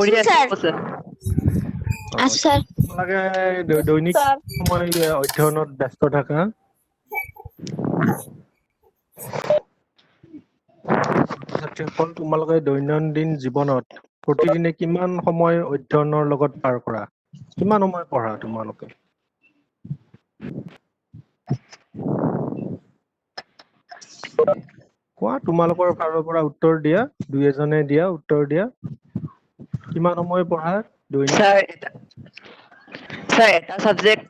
কৰি আছো sir sir আছো স্যাৰ তোমালোকে দৈনিক স্যাৰ সময় অধ্যয়নত ব্যস্ত থাকা ছাত্ৰীসকল তোমালোকে দৈনন্দিন জীৱনত প্ৰতিদিনে কিমান সময় অধ্যয়নৰ লগত পাৰ কৰা কিমান সময় পঢ়া তোমালোকে কোৱা তোমালোকৰ ফালৰ পৰা উত্তৰ দিয়া দুই এজনে দিয়া উত্তৰ দিয়া কিমান সময় পঢ়া দৈনিক স্যাৰ এটা সাবজেক্ট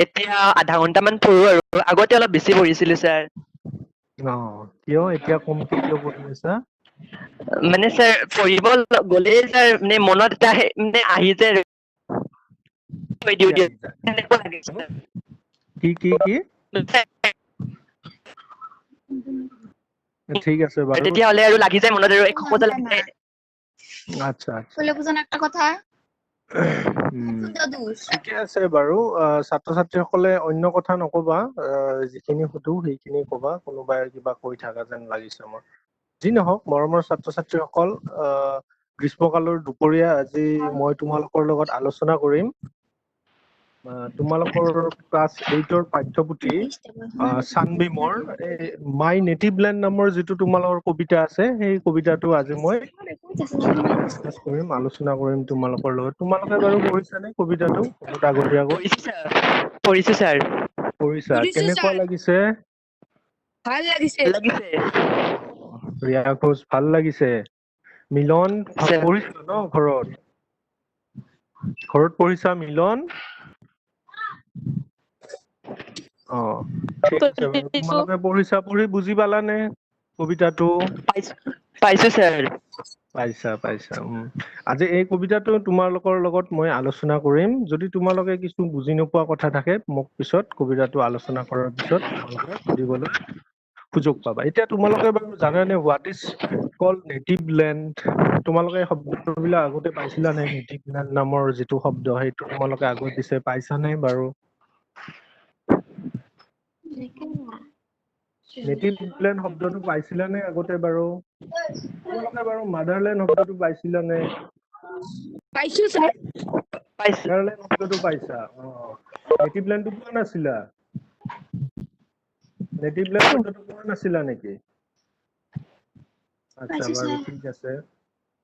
এতিয়া আধা ঘন্টামান পঢ়ো আৰু আগতে অলপ বেছি পঢ়িছিলো স্যাৰ অ কিয় এতিয়া কমকে কিয় পঢ়ি আছা মানে স্যাৰ পঢ়িব গ'লেই স্যাৰ মানে মনত এটা মানে আহি যায় থৈ কি দিওঁ আহি যায় সেনেকুৱা লাগে কি ঠিক আছে বাৰু তেতিয়াহ'লে আৰু লাগি যায় মনত আৰু এক সপোজা লাগি যায় আচ্ছা আচ্ছা বলে বুঝানো একটা কথা উম, দোষ ঠিকে আছে বাৰু ছাত্ৰ ছাত্ৰীসকলে অন্য কথা নকবা যিখিনি সুধো সেইখিনি কবা কোনোবাই কিবা কৈ থাকা যেন লাগিছে মোৰ যি নহওক মৰমৰ ছাত্ৰ ছাত্ৰীসকল গ্ৰীষ্মকালৰ দুপৰীয়া আজি মই তোমালোকৰ লগত আলোচনা কৰিম তোমালোকৰ ক্লাছ 8ৰ পাঠ্যপুথি চানবিমৰ মাই নেটিভ লেণ্ড নামৰ যিটো তোমালোকৰ কবিতা আছে সেই কবিতাটো আজি মই ডিছকাছ কৰিম আলোচনা কৰিম তোমালোকৰ লগত তোমালোকে বাৰু পঢ়িছানে কবিতাটো বহুত আগতীয়াকৈ পঢ়িছো স্যাৰ পঢ়িছা কেনেকুৱা লাগিছে ভাল লাগিছে ৰিয়া ঘোষ ভাল লাগিছে মিলন স্যাৰ পঢ়িছা ন ঘৰত পঢ়িছা মিলন অ ঠিক আছে বাৰু তোমালোকে পঢ়িছা পঢ়ি বুজি পালানে কবিতাটো পাইছো স্যাৰ পাইছা আজি এই কবিতাটো তোমালোকৰ লগত মই আলোচনা কৰিম যদি তোমালোকে কিছু বুজি নোপোৱা কথা থাকে মোক পিছত কবিতাটো আলোচনা কৰাৰ পিছত তোমালোকে সুধিবলৈ সুযোগ পাবা এতিয়া তোমালোকে বাৰু জানানে what is call native land তোমালোকে শব্দবিলাক আগতে পাইছিলা নে নেটিভ লেণ্ড নামৰ যিটো শব্দ সেইটো তোমালোকে আগত দিছে পাইছানে বাৰু নেটিভ লেণ্ড শব্দটো পাইছিলানে আগতে বাৰু তোমালোকে বাৰু মাডাৰলেণ্ড শব্দটো পাইছিলানে পাইছো স্যাৰ পাইছো মাডাৰলেণ্ড শব্দটো পাইছা নেটিভ লেণ্ডটো পোৱা নাছিলা নেটিভ লেণ্ড শব্দটো পোৱা নাছিলা নেকি আচ্ছা পাইছো বাৰু স্যাৰ ঠিক আছে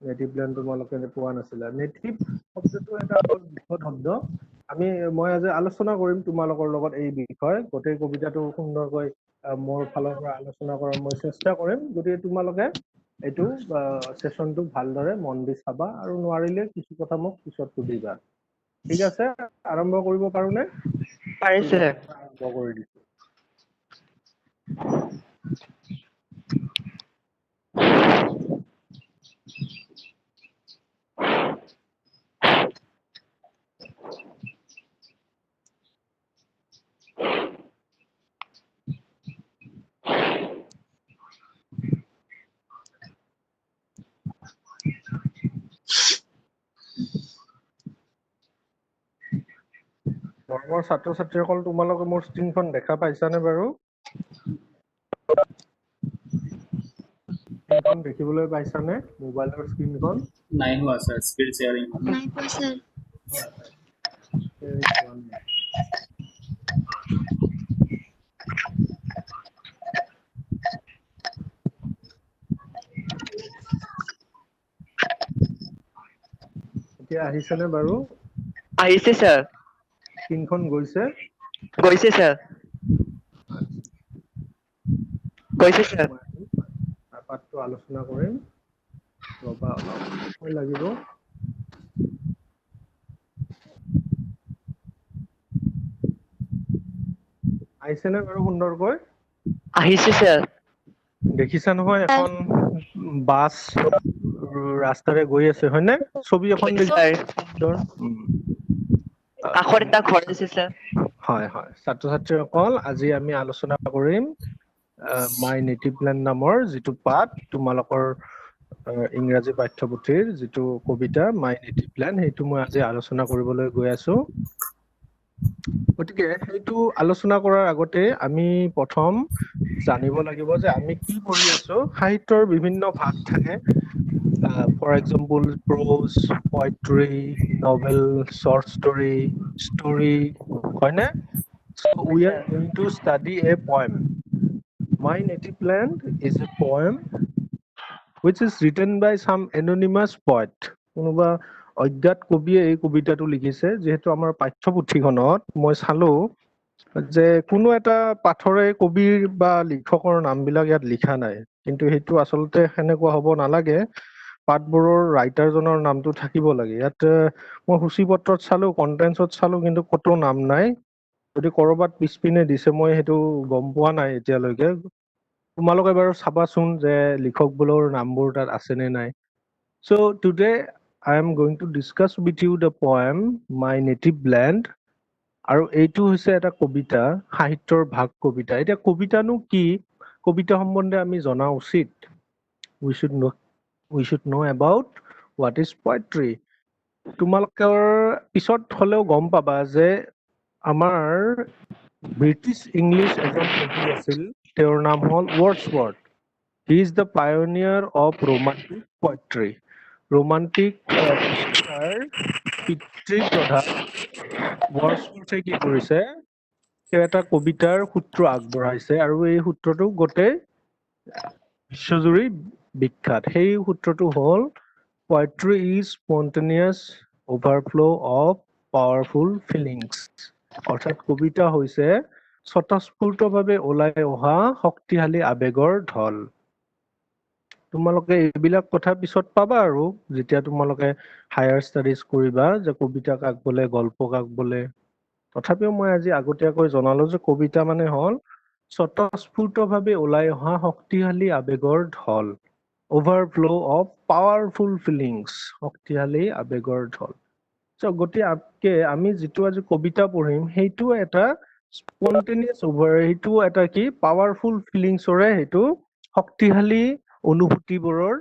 নেটিভ লেণ্ড তোমালোকে পোৱা নাছিলা নেটিভ শব্দটো এটা বৰ বৃহৎ শব্দ মই আজি আলোচনা কৰিম তোমালোকৰ লগত এই বিষয়ে গোটেই কবিতাটো সুন্দৰকৈ মোৰ ফালৰ পৰা আলোচনা কৰাৰ মই চেষ্টা কৰিম গতিকে তোমালোকে এইটো সেশনটো ভালদৰে মন দি চাবা আৰু নোৱাৰিলে কিছু কথা মোক পিছত সুধিবা ঠিক আছে আৰম্ভ কৰিব পাৰোনে ঠিক পাৰিছে আছে আৰম্ভ কৰি দিছো মৰমৰ ছাত্ৰ ছাত্ৰীসকল তোমালোকে মোৰ স্ক্ৰীনখন দেখা পাইছানে বাৰু স্ক্ৰীনখন দেখিবলৈ পাইছানে মোবাইলৰ স্ক্ৰীনখন নাই হোৱা স্যাৰ স্ক্ৰীন শেয়াৰিং নাই পোৱা স্যাৰ এতিয়া আহিছেনে বাৰু আহিছে স্যাৰ স্ক্ৰীনখন গৈছে গৈছে স্যাৰ গৈছে স্যাৰ পাঠটো আলোচনা কৰিম ৰবা অলপ সময় লাগিব আহিছেনে বাৰু সুন্দৰকৈ আহিছে স্যাৰ দেখিছা নহয় এখন বাছ ৰাস্তাৰে গৈ আছে হয়নে ছবি এখন গৈছে দেখিছা স্যাৰ সুন্দৰ কাষত এটা ঘৰ আছে স্যাৰ হয় ছাত্ৰ ছাত্ৰীসকল আজি আমি আলোচনা কৰিম মাই নেটিভ লেণ্ড নামৰ যিটো পাঠ তোমালোকৰ ইংৰাজী পাঠ্যপুথিৰ যিটো কবিতা মাই নেটিভ লেণ্ড সেইটো মই আজি আলোচনা কৰিবলৈ গৈ আছো গতিকে সেইটো আলোচনা কৰাৰ আগতে আমি প্ৰথম জানিব লাগিব যে আমি কি পঢ়ি আছো সাহিত্যৰ বিভিন্ন ভাগ থাকে For example, prose, poetry, novel, short story, story, হয় নে? So we are going to study a poem. My Native Land is a poem which is written by some anonymous poet. কোনোবা অজ্ঞাত কবিয়ে এই কবিতাটো লিখিছে, যিহেতু আমাৰ পাঠ্যপুথিখনত মই চালো যে কোনো এটা পাঠৰে কবিৰ বা লিখকৰ নামবিলাক ইয়াত লিখা নাই, কিন্তু সেইটো আচলতে সেনেকুৱা হ'ব নালাগে। পাঠবোৰৰ ৰাইটাৰজনৰ নামটো থাকিব লাগে। ইয়াত মই সূচীপত্ৰত চালো, কণ্টেন্টছত চালো, কিন্তু ক'তো নাম নাই। যদি ক'ৰবাত পিছপিনে দিছে মই সেইটো গম পোৱা নাই এতিয়ালৈকে। তোমালোকে বাৰু চাবাচোন যে লিখকবোৰৰ নামবোৰ তাত আছে নে নাই। So today I am going to discuss with you the poem My Native Land. আৰু এইটো হৈছে এটা কবিতা, সাহিত্যৰ ভাগ কবিতা। এতিয়া কবিতানো কি, কবিতা সম্বন্ধে আমি জনা উচিত। we should know about what is poetry. তোমালোকৰ পিছত হলেও গম পাবা যে আমাৰ ব্ৰিটিছ ইংলিছ এজন কবি আছিল, তেওঁৰ নাম হ'ল Wordsworth. He is the পায়োনিয়াৰ of romantic poetry. Romantic কবিতাৰ পিতৃ প্ৰধান ৱৰ্ডছৱৰ্থে কি কৰিছে, তেওঁ এটা কবিতাৰ সূত্ৰ আগবঢ়াইছে আৰু এই সূত্ৰটো গোটেই বিশ্বজুৰি বিখ্যাত। সেই সূত্ৰটো হ'ল poetry is spontaneous overflow of powerful feelings. অৰ্থাৎ কবিতা হৈছে স্বতঃস্ফূৰ্তভাৱে ওলাই অহা শক্তিশালী আবেগৰ ঢল। তোমালোকে এইবিলাক কথা পিছত পাবা আৰু যেতিয়া তোমালোকে হায়াৰ ষ্টাডিজ কৰিবা, যে কবিতা কাক বোলে, গল্প কাক বোলে। তথাপিও মই আজি আগতীয়াকৈ জনালো যে কবিতা মানে হ'ল স্বতঃস্ফূৰ্তভাৱে ওলাই অহা শক্তিশালী আবেগৰ ঢল। অভাৰফ্ল' অফ পাৱাৰফুল ফিলিংছ, শক্তিশালী আবেগৰ ঢল। গতিকে আমি যিটো আজি কবিতা পঢ়িম সেইটো এটা স্পন্টেনিয়াছ সেইটো এটা কি পাৱাৰফুল ফিলিংছৰে, সেইটো শক্তিশালী অনুভূতিবোৰৰ,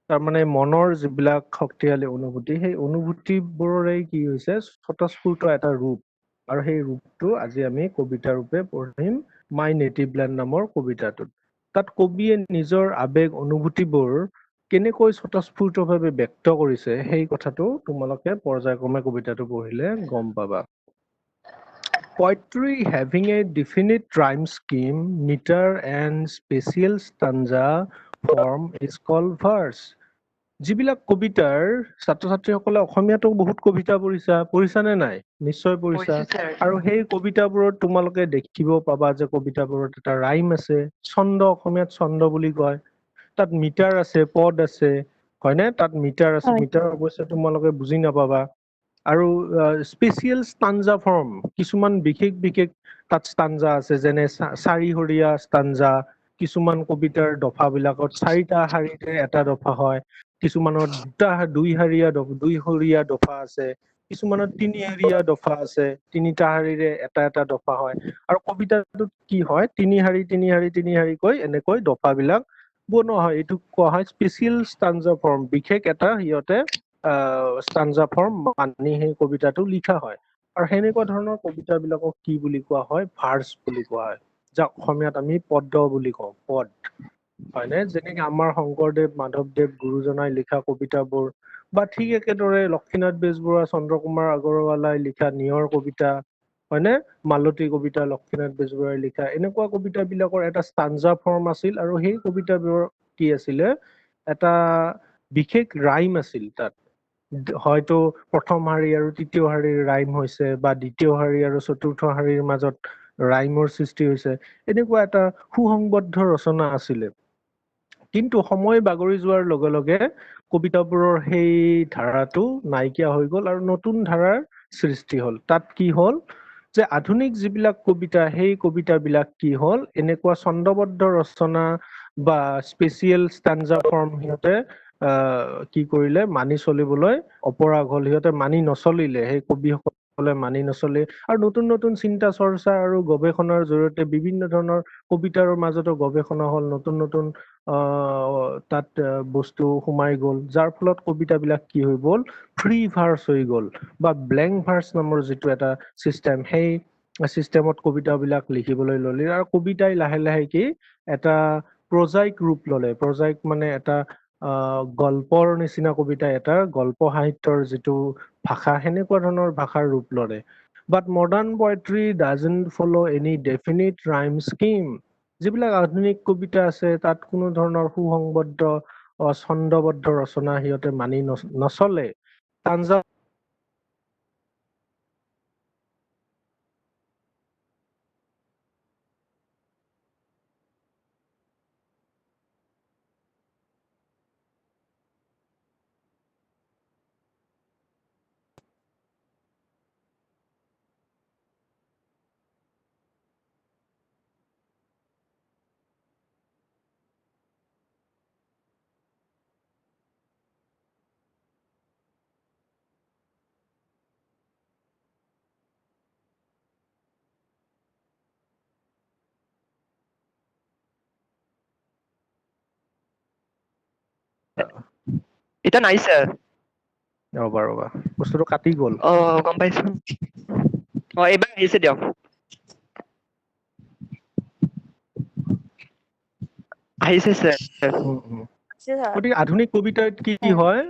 তাৰমানে মনৰ যিবিলাক শক্তিশালী অনুভূতি, সেই অনুভূতিবোৰৰে কি হৈছে স্বতঃস্ফূৰ্ত এটা ৰূপ। আৰু সেই ৰূপটো আজি আমি কবিতা ৰূপে পঢ়িম মাই নেটিভ লেণ্ড নামৰ কবিতাটোত। তাত কবিয়ে নিজৰ আবেগ অনুভূতিবোৰ কেনেকৈ স্বতঃস্ফূৰ্তভাৱে ব্যক্ত কৰিছে সেই কথাটো তোমালোকে পৰ্যায়ক্ৰমে কবিতাটো পঢ়িলে গম পাবা। Poetry having a definite rhyme scheme, meter and special stanza form is called verse. যিবিলাক কবিতাৰ, ছাত্ৰ ছাত্ৰীসকলে অসমীয়াতো বহুত কবিতা পঢ়িছা নে নাই? নিশ্চয় পঢ়িছা। আৰু সেই কবিতাবোৰত তোমালোকে দেখিব পাবা যে কবিতাবোৰত এটা ৰাইম আছে, ছন্দ, অসমীয়াত ছন্দ বুলি কয়। তাত মিটাৰ আছে, পদ আছে, হয়নে? তাত মিটাৰ আছে, মিটাৰ অৱশ্যে তোমালোকে বুজি নাপাবা। আৰু স্পেচিয়েল ষ্টাঞ্জা ফৰ্ম, কিছুমান বিশেষ বিশেষ তাত ষ্টাঞ্জা আছে, যেনে চাৰিশৰীয়া ষ্টাঞ্জা। কিছুমান কবিতাৰ দফাবিলাকত 4টা শাৰীতে এটা দফা হয়, কিছুমানত দুইশৰীয়া দফা আছে, কিছুমানত 3শাৰীয়া দফা আছে, 3টা শাৰীৰে এটা এটা দফা হয়। আৰু কবিতাটোত কি হয়, 3 শাৰী 3 শাৰী 3 শাৰীকৈ এনেকৈ দফাবিলাক বনোৱা হয়। এইটো কোৱা হয় স্পেচিয়েল ষ্টাঞ্জা ফৰ্ম, বিশেষ এটা সিহঁতে ষ্টাঞ্জা ফৰ্ম মানি সেই কবিতাটো লিখা হয়। আৰু সেনেকুৱা ধৰণৰ কবিতাবিলাকক কি বুলি কোৱা হয়, ভাৰ্চ বুলি কোৱা হয়, যাক অসমীয়াত আমি পদ্য বুলি কওঁ, পদ, হয়নে? যেনেকে আমাৰ শংকৰদেৱ মাধৱদেৱ গুৰুজনাই লিখা কবিতাবোৰ, বা ঠিক একেদৰে লক্ষ্মীনাথ বেজবৰুৱা, চন্দ্ৰকুমাৰ আগৰৱালাই লিখা নিয়ৰ কবিতা, হয়নে? মালতী কবিতা লক্ষ্মীনাথ বেজবৰুৱাই লিখা, এনেকুৱা কবিতাবিলাকৰ এটা ষ্টাঞ্জা ফৰ্ম আছিল। আৰু সেই কবিতাবোৰৰ কি আছিলে, এটা বিশেষ ৰাইম আছিল তাত। হয়তো প্ৰথম শাৰী আৰু তৃতীয় শাৰীৰ ৰাইম হৈছে, বা দ্বিতীয় শাৰী আৰু চতুৰ্থ শাৰীৰ মাজত ৰাইমৰ সৃষ্টি হৈছে, এনেকুৱা এটা সুসংবদ্ধ ৰচনা আছিলে। কিন্তু সময় বাগৰি যোৱাৰ লগে লগে কবিতাবোৰৰ সেই ধাৰাটো নাইকিয়া হৈ গ'ল আৰু নতুন ধাৰাৰ সৃষ্টি হ'ল। তাত কি হ'ল যে আধুনিক যিবিলাক কবিতা, সেই কবিতাবিলাক কি হ'ল, এনেকুৱা ছন্দবদ্ধ ৰচনা বা স্পেচিয়েল ষ্টাঞ্জা ফৰ্ম সিহঁতে কি কৰিলে, মানি চলিবলৈ অপৰাগ হ'ল। সিহঁতে মানি নচলিলে, সেই কবিসকলে মানি নচলে। আৰু নতুন নতুন চিন্তা চৰ্চা আৰু গৱেষণাৰ জৰিয়তে বিভিন্ন ধৰণৰ কবিতাৰ মাজতো গৱেষণা হ'ল, নতুন নতুন তাত বস্তু সোমাই গ'ল, যাৰ ফলত কবিতাবিলাক কি হৈ গ'ল, ফ্ৰী ভাৰ্চ হৈ গ'ল, বা ব্লেংক ভাৰ্চ নামৰ যিটো এটা চিষ্টেম, সেই চিষ্টেমত কবিতাবিলাক লিখিবলৈ ল'লে। আৰু কবিতাই লাহে লাহে কি এটা প্ৰজাইক ৰূপ ল'লে। প্ৰজাইক মানে এটা গল্পৰ নিচিনা কবিতা এটা গল্প সাহিত্যৰ যিটো ভাষা সেনেকুৱা ধৰণৰ ভাষাৰ ৰূপ লৰে but modern poetry doesn't follow any definite rhyme scheme যিবিলাক আধুনিক কবিতা আছে তাত কোনো ধৰণৰ সুসংবদ্ধ ছন্দবদ্ধ ৰচনা সিহঁতে মানি নচলে তাঞ্জা এতিয়া নাই স্যাৰ ৰবা বস্তুটো কাটি গ'ল গম পাইছো এইবাৰ আহিছে দিয়ক আহিছে স্যাৰ গতিকে আধুনিক কবিতাত কি হয়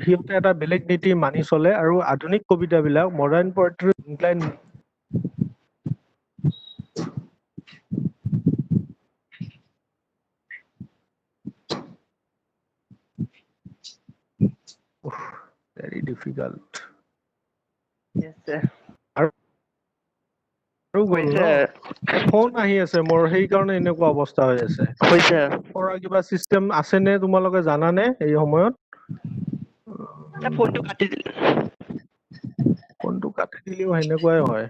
সিহঁতে এটা বেলেগ নীতি মানি চলে আৰু আধুনিক কবিতাবিলাক modern poetry incline very difficult Yes, sir. আৰু গ'ল ন ফোন আহি আছে মোৰ সেইকাৰণে এনেকুৱা অৱস্থা হৈ আছে হৈছে কৰা কিবা চিষ্টেম আছে নে তোমালোকে জানানে এই সময়ত ফোনটো কাটি দিলে ফোনটো কাটি দিলেও সেনেকুৱাই হয়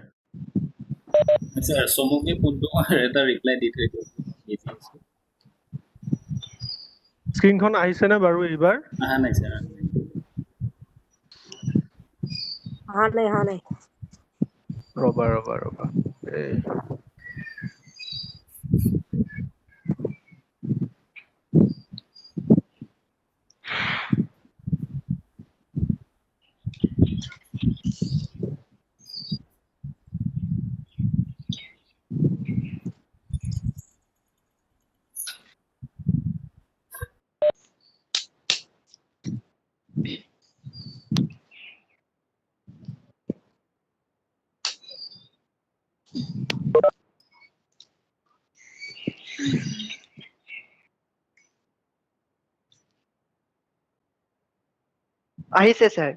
আচ্ছা সমকে ফোনটো এটা ৰিপ্লাই দি থৈ দিওঁ ইজি আছে স্ক্ৰীনখন আহিছে নে বাৰু এইবাৰ আহা নাই স্যাৰ হা নাই ৰবা এই আহিছে sir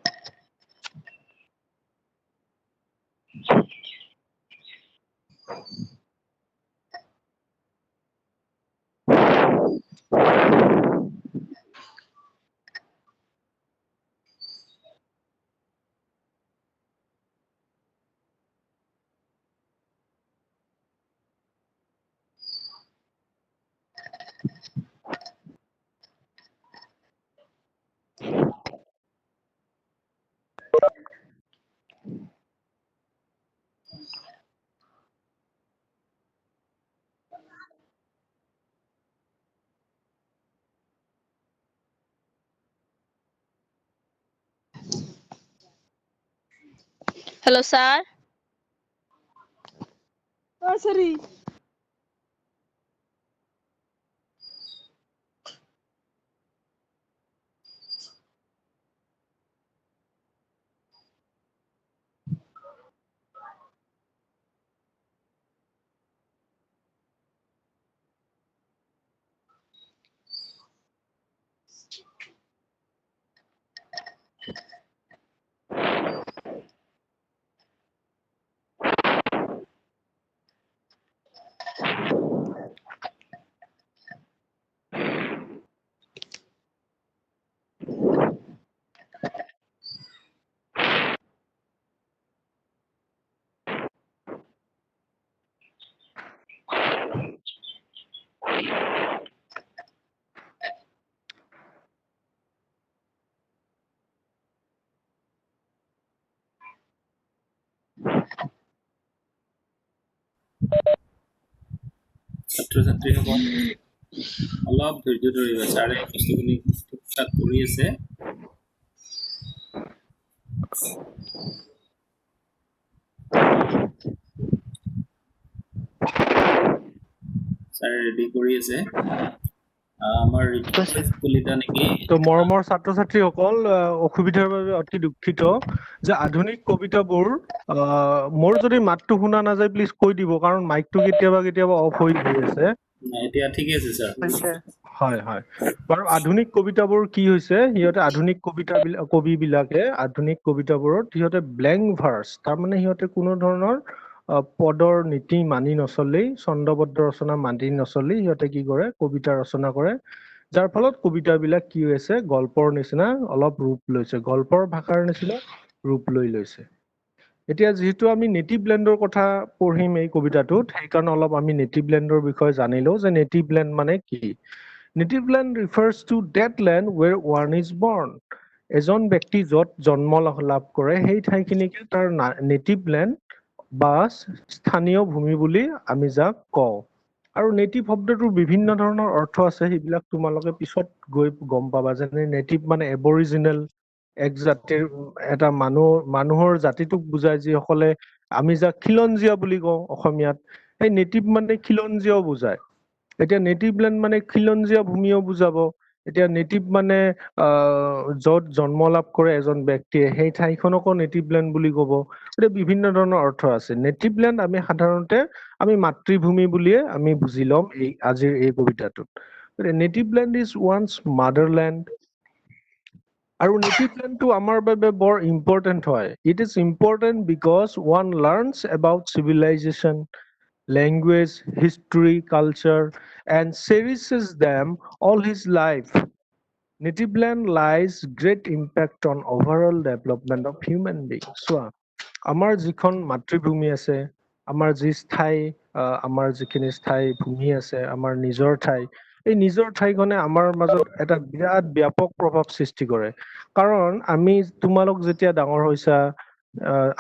Hello, sir. Oh, sorry. ছাত্ৰ-ছাত্ৰীসকল অলপ ধৈৰ্য ধৰিবা ছাৰে বস্তুখিনি ঠিক-ঠাক কৰি আছে ছাৰে ৰেডি কৰি আছে আমাৰ ৰিপ্লেচ কলিতা নেকি? তো মৰমৰ ছাত্ৰ ছাত্ৰীসকল অসুবিধাৰ বাবে অতি দুখিত যে আধুনিক কবিতাবোৰ মোৰ যদি মাতটো শুনা নাযায় প্লিজ কৈ দিব কাৰণ মাইকটো কেতিয়াবা অফ হৈ আছে এতিয়া ঠিকে আছে ছাৰ। হয় হয় বাৰু আধুনিক কবিতাবোৰ কি হৈছে সিহঁতে আধুনিক কবিবিলাকে আধুনিক কবিতাবোৰত সিহঁতে ব্লেংক ভাৰ্চ তাৰমানে সিহঁতে কোনো ধৰণৰ পদৰ নীতি মানি নচলেই ছন্দবদ্ধ ৰচনা মানি নচলি সিহঁতে কি কৰে কবিতা ৰচনা কৰে যাৰ ফলত কবিতাবিলাক কি হৈছে গল্পৰ নিচিনা অলপ ৰূপ লৈছে গল্পৰ ভাষাৰ নিচিনা ৰূপ লৈছে এতিয়া যেহেতু আমি নেটিভ লেণ্ডৰ কথা পঢ়িম এই কবিতাটোত সেইকাৰণে অলপ আমি নেটিভ লেণ্ডৰ বিষয়ে জানিলো যে নেটিভ লেণ্ড মানে কি native land refers to that land where one is born এজন ব্যক্তি য'ত জন্ম লাভ কৰে সেই ঠাইখিনিকে তাৰ নেটিভ লেণ্ড বা স্থানীয় ভূমি বুলি আমি যাক কওঁ আৰু নেটিভ শব্দটোৰ বিভিন্ন ধৰণৰ অৰ্থ আছে সেইবিলাক তোমালোকে পিছত গৈ গম পাবা যেনে নেটিভ মানে এবৰিজিনেল এক জাতিৰ এটা মানুহৰ জাতিটোক বুজায় যিসকলে আমি যাক খিলঞ্জীয়া বুলি কওঁ অসমীয়াত সেই নেটিভ মানে খিলঞ্জীয়াও বুজায় এতিয়া নেটিভ লেণ্ড মানে খিলঞ্জীয়া ভূমিও বুজাব এতিয়া নেটিভ মানে য'ত জন্ম লাভ কৰে এজন ব্যক্তিয়ে সেই ঠাইখনকো নেটিভ লেণ্ড বুলি ক'ব গতিকে বিভিন্ন ধৰণৰ অৰ্থ আছে নেটিভ লেণ্ড আমি সাধাৰণতে আমি মাতৃভূমি বুলিয়ে আমি বুজি ল'ম আজিৰ এই কবিতাটোত native land is one's motherland আৰু নেটিভ লেণ্ডটো আমাৰ বাবে বৰ ইম্পৰ্টেণ্ট হয় it is important because one learns about civilization language history culture and cherishes them all his life native land lies great impact on overall development of human being চোৱা আমাৰ যিখন মাতৃভূমি আছে আমাৰ যি আমাৰ যিখিনি স্থায়ী ভূমি আছে আমাৰ নিজৰ ঠাই এই নিজৰ ঠাইখনে আমাৰ মাজত এটা বিৰাট ব্যাপক প্ৰভাৱ সৃষ্টি কৰে কাৰণ আমি তোমালোক যেতিয়া ডাঙৰ হৈছা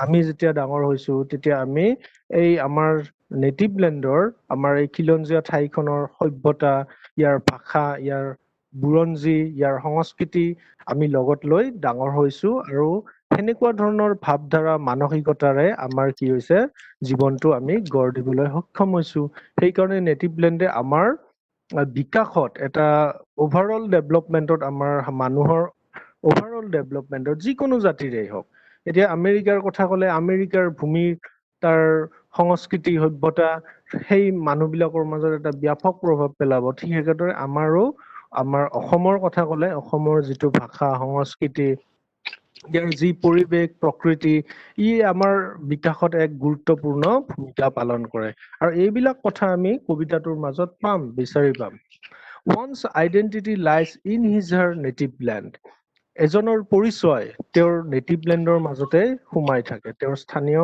আমি যেতিয়া ডাঙৰ হৈছো তেতিয়া আমি এই আমাৰ নেটিভ লেণ্ডৰ আমাৰ এই খিলঞ্জীয়া ঠাইখনৰ সভ্যতা ইয়াৰ ভাষা ইয়াৰ বুৰঞ্জী ইয়াৰ সংস্কৃতি আমি লগত লৈ ডাঙৰ হৈছো আৰু সেনেকুৱা ধৰণৰ ভাৱধাৰা মানসিকতাৰে আমাৰ কি হৈছে জীৱনটো আমি গঢ় দিবলৈ সক্ষম হৈছো সেইকাৰণে নেটিভ লেণ্ডে আমাৰ বিকাশত এটা অভাৰঅল ডেভেলপমেণ্টত আমাৰ মানুহৰ অভাৰঅল ডেভেলপমেণ্টত যিকোনো জাতিৰেই হওক এতিয়া আমেৰিকাৰ কথা ক'লে আমেৰিকাৰ ভূমি তাৰ সংস্কৃতি সভ্যতা সেই মানুহবিলাকৰ মাজত এটা ব্যাপক প্ৰভাৱ পেলাব ঠিক একেদৰে আমাৰো আমাৰ অসমৰ কথা ক'লে অসমৰ যিটো ভাষা সংস্কৃতি ইয়াৰ যি পৰিৱেশ প্ৰকৃতি ই আমাৰ বিকাশত এক গুৰুত্বপূৰ্ণ ভূমিকা পালন কৰে আৰু এইবিলাক কথা আমি কবিতাটোৰ মাজত পাম বিচাৰি পাম one's identity lies in his her native land এজনৰ পৰিচয় তেওঁৰ নেটিভ লেণ্ডৰ মাজতে সোমাই থাকে তেওঁৰ স্থানীয়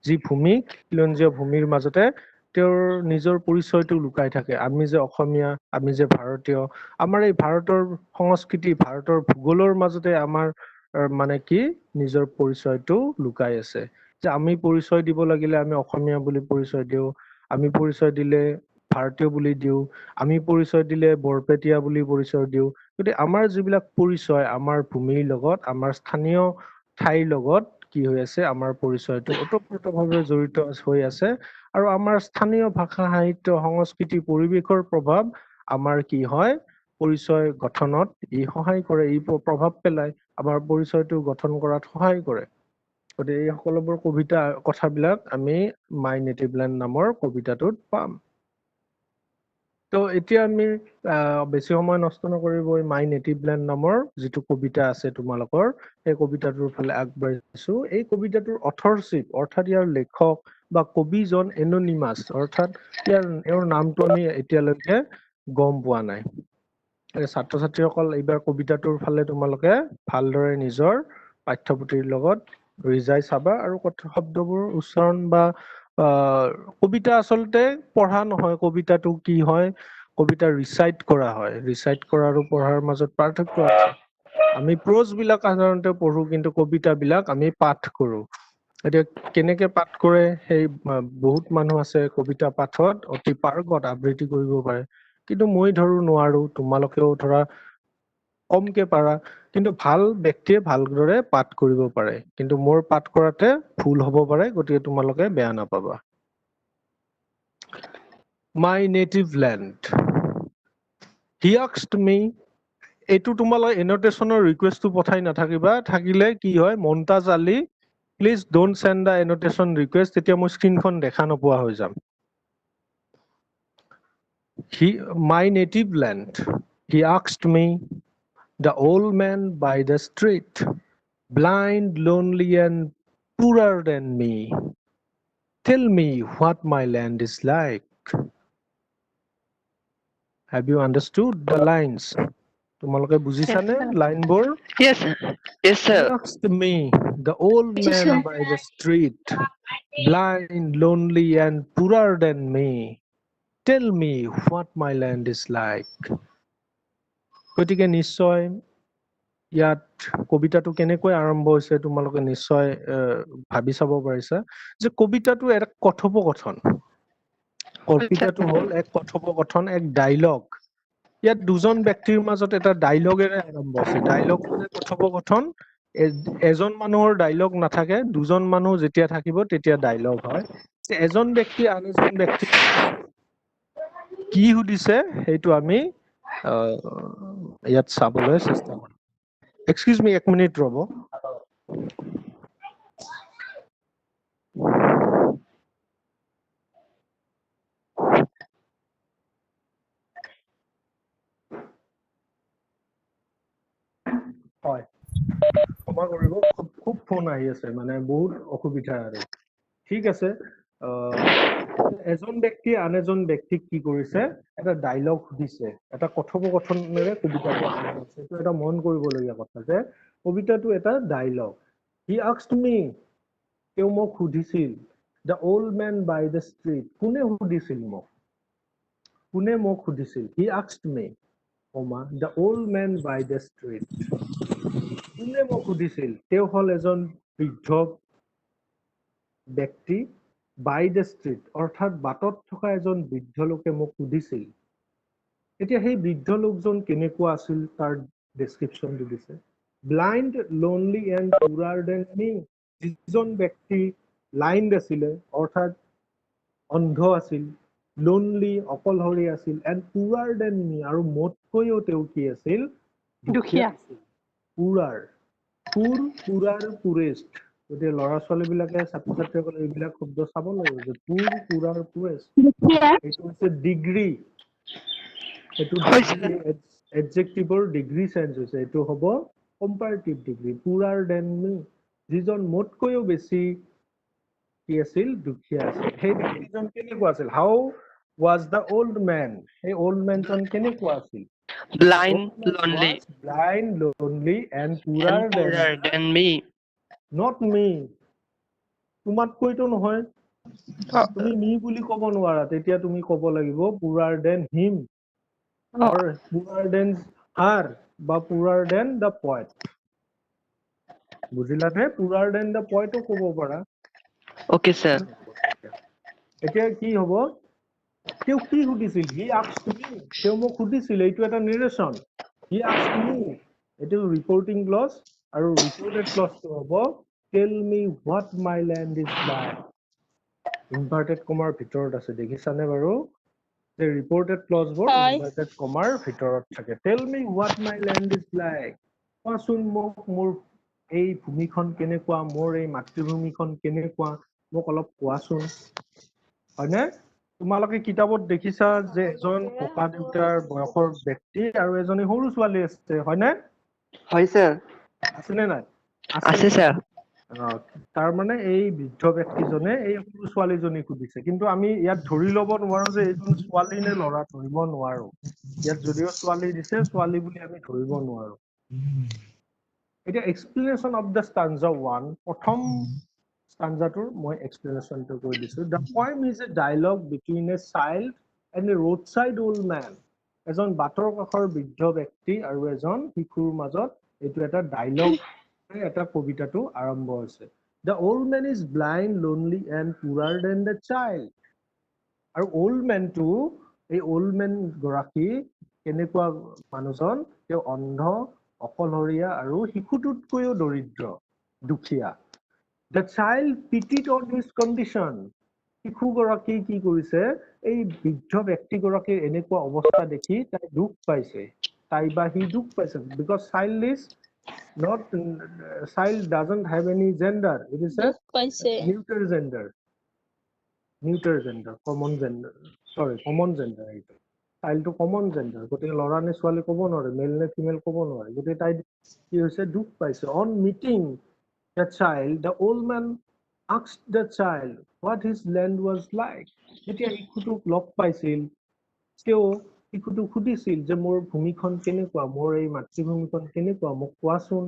যি ভূমি খিলঞ্জীয়া ভূমিৰ মাজতে তেওঁৰ নিজৰ পৰিচয়টো লুকাই থাকে আমি যে অসমীয়া আমি যে ভাৰতীয় আমাৰ এই ভাৰতৰ সংস্কৃতি ভাৰতৰ ভূগোলৰ মাজতে আমাৰ মানে কি নিজৰ পৰিচয়টো লুকাই আছে যে আমি পৰিচয় দিব লাগিলে আমি অসমীয়া বুলি পৰিচয় দিওঁ আমি পৰিচয় দিলে ভাৰতীয় বুলি দিওঁ আমি পৰিচয় দিলে বৰপেটীয়া বুলি পৰিচয় দিওঁ গতিকে আমাৰ যিবিলাক পৰিচয় আমাৰ ভূমিৰ লগত আমাৰ স্থানীয় ঠাইৰ লগত কি হৈ আছে আমাৰ পৰিচয়টো ওতঃপ্ৰোতভাৱে জড়িত হৈ আছে আৰু আমাৰ স্থানীয় ভাষা সাহিত্য সংস্কৃতি পৰিৱেশৰ প্ৰভাৱ আমাৰ কি হয় পৰিচয় গঠনত ই সহায় কৰে ই প্ৰভাৱ পেলায় আমাৰ পৰিচয়টো গঠন কৰাত সহায় কৰে গতিকে এই সকলোবোৰ কবিতা কথাবিলাক আমি মাই নেটিভ লেণ্ড নামৰ কবিতাটোত পাম তো এতিয়া আমি বেছি সময় নষ্ট নকৰিব মাই নেটিভ লেণ্ড নামৰ যিটো কবিতা আছে তোমালোকৰ সেই কবিতাটোৰ ফালে আগবাঢ়িছো এই কবিতাটোৰ অথৰশ্বিপ অৰ্থাৎ ইয়াৰ লেখক বা কবিজন এননিমাছ অৰ্থাৎ ইয়াৰ নামটো আমি এতিয়ালৈকে গম পোৱা নাই ছাত্ৰ ছাত্ৰীসকল এইবাৰ কবিতাটোৰ ফালে তোমালোকে ভালদৰে নিজৰ পাঠ্যপুথিৰ লগত ৰিজাই চাবা আৰু শব্দবোৰ উচ্চাৰণ বা কবিতা আচলতে পঢ়া নহয় কবিতাটো কি হয় কবিতা ৰিচাইট কৰা হয় ৰিচাইট কৰা আৰু পঢ়াৰ মাজত পাৰ্থক্য আছে আমি প্ৰোজ বিলাক সাধাৰণতে পঢ়ো কিন্তু কবিতাবিলাক আমি পাঠ কৰো এতিয়া কেনেকে পাঠ কৰে সেই বহুত মানুহ আছে কবিতা পাঠত অতি পাৰ্গত আবৃত্তি কৰিব পাৰে কিন্তু মই ধৰো নোৱাৰো তোমালোকেও ধৰা কমকে পাৰা কিন্তু ভাল ব্যক্তিয়ে ভালদৰে পাঠ কৰিব পাৰে কিন্তু মোৰ পাঠ কৰাতে ভুল হ'ব পাৰে গতিকে তোমালোকে বেয়া নাপাবা My native land. He asked me, এইটো তোমালোকে এনোটেশনৰ ৰিকুৱেষ্টটো পঠাই নাথাকিবা, থাকিলে কি হয় Montaj Ali please don't send the annotation request, তেতিয়া মই স্ক্ৰীনখন দেখা নোপোৱা হৈ যাম। My native land, he asked me, the old man by the street, blind, lonely and poorer than me, tell me what my land is like. Have you understood the lines? তোমালোকে বুজিছানে লাইনবোৰ? Yes, yes, He sir. asked me, the old man by the street, blind, lonely and poorer than me, tell me what my land is like. গতিকে নিশ্চয় ইয়াত কবিতাটো কেনেকৈ আৰম্ভ হৈছে তোমালোকে নিশ্চয় ভাবি চাব পাৰিছা যে কবিতাটো এটা কথোপকথন। কবিতাটো হ'ল এক কথোপকথন, এক ডায়লগ। ইয়াত দুজন ব্যক্তিৰ মাজত এটা ডায়লগেৰে আৰম্ভ হৈছে। ডায়লগ মানে কথোপকথন। এজন মানুহৰ ডায়লগ নাথাকে, দুজন মানুহ যেতিয়া থাকিব তেতিয়া ডায়লগ হয়। এজন ব্যক্তি আন এজন ব্যক্তি কি সুধিছে সেইটো আমি ইয়াত চাবলৈ চেষ্টা কৰিম। এক্সকিউজ মি, এক মিনিট ৰ'ব। হয়, ক্ষমা কৰিব, খুব ফোন আহি আছে, মানে বহুত অসুবিধা আৰু। ঠিক আছে, এজন ব্যক্তিয়ে আন এজন ব্যক্তিক কি কৰিছে, এটা ডায়লগ সুধিছে, এটা কথোপকথনেৰে কবিতাটো আৰম্ভ হৈছে। এইটো এটা মন কৰিবলগীয়া কথা যে কবিতাটো এটা ডায়লগ। হি আস্কড মি, তেওঁ মোক সুধিছিল। The old man by the street, কোনে সুধিছিল মোক? কোনে মোক সুধিছিল? He asked me, the old man by the street, কোনে মোক সুধিছিল? তেওঁ হ'ল এজন বৃদ্ধ ব্যক্তি। বাই দ্য ষ্ট্ৰীট অৰ্থাৎ বাটত থকা এজন বৃদ্ধ লোকে মোক সুধিছিল। এতিয়া সেই বৃদ্ধ লোকজন কেনেকুৱা আছিল তাৰ ডেছক্ৰিপশ্যনটো দিছে। Blind, lonely and poorer than me, যিজন ব্যক্তি ব্লাইণ্ড আছিলে অৰ্থাৎ অন্ধ আছিল, লোনলি অকলশৰী আছিল, এণ্ড পুৰাৰ দেন মি, আৰু মোতকৈও তেওঁ কি আছিল? দুখীয়া আছিল। পুৰাৰ, পুৰাৰ পুৰেষ্ট। গতিকে ল'ৰা ছোৱালী বিলাকে, ছাত্ৰ ছাত্ৰীসকলে এইবিলাক শব্দ চাব লাগিব যে পুৰাৰ পুৰেষ্ট, এইটো হৈছে ডিগ্ৰী। এইটো এডজেক্টিভৰ ডিগ্ৰী চেঞ্জ হৈছে, এইটো হ'ব কম্পাৰেটিভ ডিগ্ৰী। পুৰাৰ দেন মি, যিজন মোতকৈও বেছি কি আছিল? দুখীয়া আছিল। সেই ব্যক্তিজন কেনেকুৱা আছিল? হাউ ৱাজ দ্য অল্ড মেন, সেই অল্ড মেনজন কেনেকুৱা আছিল? Blind, lonely, Blind, lonely and and poorer poorer than me. not me. তোমাতকৈতো নহয়, তুমি মি বুলি ক'ব নোৱাৰা, তেতিয়া তুমি ক'ব লাগিব poorer than him or poorer than her বা poorer than the poet. বুজিলানে? poorer than the poetও ক'ব পাৰা। Okay, sir. এতিয়া কি হ'ব? তেওঁ কি সুধিছিল? হি আস্কড মি, তেওঁ মোক সুধিছিল। এইটো এটা নিৰেশ্যন। হি আস্কড মি, এইটো ৰিপৰ্টিং ক্লজ, আৰু ৰিপৰ্টেড ক্লজটো হ'ব tell me what my land is like. Inverted কমাৰ ভিতৰত আছে, দেখিছানে বাৰু? যে ৰিপৰ্টেড ক্লজবোৰ ইনভাৰ্টেড কমাৰ ভিতৰত থাকে। Tell me what my land is like, কোৱাচোন মোক মোৰ এই ভূমিখন কেনেকুৱা, মোৰ এই মাতৃভূমিখন কেনেকুৱা, মোক অলপ কোৱাচোন। হয়নে? তোমালোকে কিতাপত দেখিছা যে এজন ককা দেউতাৰ বয়সৰ ব্যক্তি আৰু এজনী সৰু ছোৱালী আছে, হয়নে? হয়, sir. আছেনে নাই? আছে, sir. তাৰমানে এই বৃদ্ধ ব্যক্তিজনে এই সৰু ছোৱালীজনীক সুধিছে, কিন্তু আমি ইয়াত ধৰি ল'ব নোৱাৰো যে এইজন ছোৱালী নে ল'ৰা, ধৰিব নোৱাৰো। ইয়াত যদিও ছোৱালী দিছে, ছোৱালী বুলি আমি ধৰিব নোৱাৰো। এতিয়া এক্সপ্লেনেশ্যন অফ দ্য ষ্টাঞ্জা 1, প্ৰথম ষ্টাঞ্জাটোৰ মই এক্সপ্লেনেশ্যনটো কৈ দিছো। The poem is a dialogue between a child and a roadside old man, এজন বাটৰ কাষৰ বৃদ্ধ ব্যক্তি আৰু এজন শিশুৰ মাজত এইটো এটা ডায়লগ, এটা কবিতাটো আৰম্ভ হৈছে। The old man is blind, lonely and poorer than the child, আৰু অল্ড মেনটো, এই অল্ড মেন গৰাকী কেনেকুৱা মানুহজন? তেওঁ অন্ধ, অকলশৰীয়া আৰু শিশুটোতকৈও দৰিদ্ৰ, দুখীয়া। The child pitied on his condition. শিশুগৰাকী কি কৰিছে এই বৃদ্ধ ব্যক্তিগৰাকীৰ এনেকুৱা অৱস্থা দেখি তাই দুখ পাইছে তাই বা সি দুখ পাইছে because child doesn't have any gender, it is a দুখ পাইছে neuter gender common gender এইটো চাইল্ডটো কমন জেন্ডাৰ গতিকে ল'ৰা নে ছোৱালী ক'ব নোৱাৰে মেল নে ফিমেল ক'ব নোৱাৰে গতিকে তাই কি হৈছে দুখ পাইছে on meeting the child the old man asked the child what his land was like যেতিয়া শিশুটোক লগ পাইছিল তেওঁ শিশুটোক সুধিছিল যে মোৰ ভূমিখন কেনেকুৱা মোৰ এই মাতৃভূমিখন কেনেকুৱা মোক কোৱাচোন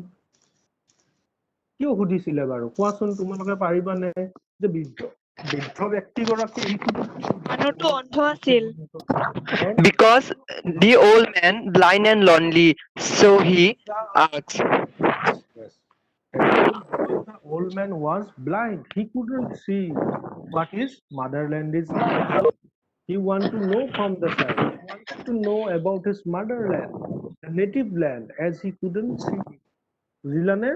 কিয় সুধিছিলে বাৰু কোৱাচোন তোমালোকে পাৰিবানে যে বৃদ্ধ ব্যক্তিগৰাকী শিশুটোক মানুহটো অন্ধ আছিল Because the old man blind and lonely, so he asks. Yes. The old man was blind. He couldn't see what his motherland is like. He wanted to know from the child. He wanted to know about his motherland, the native land, as he couldn't see. বুজিলানে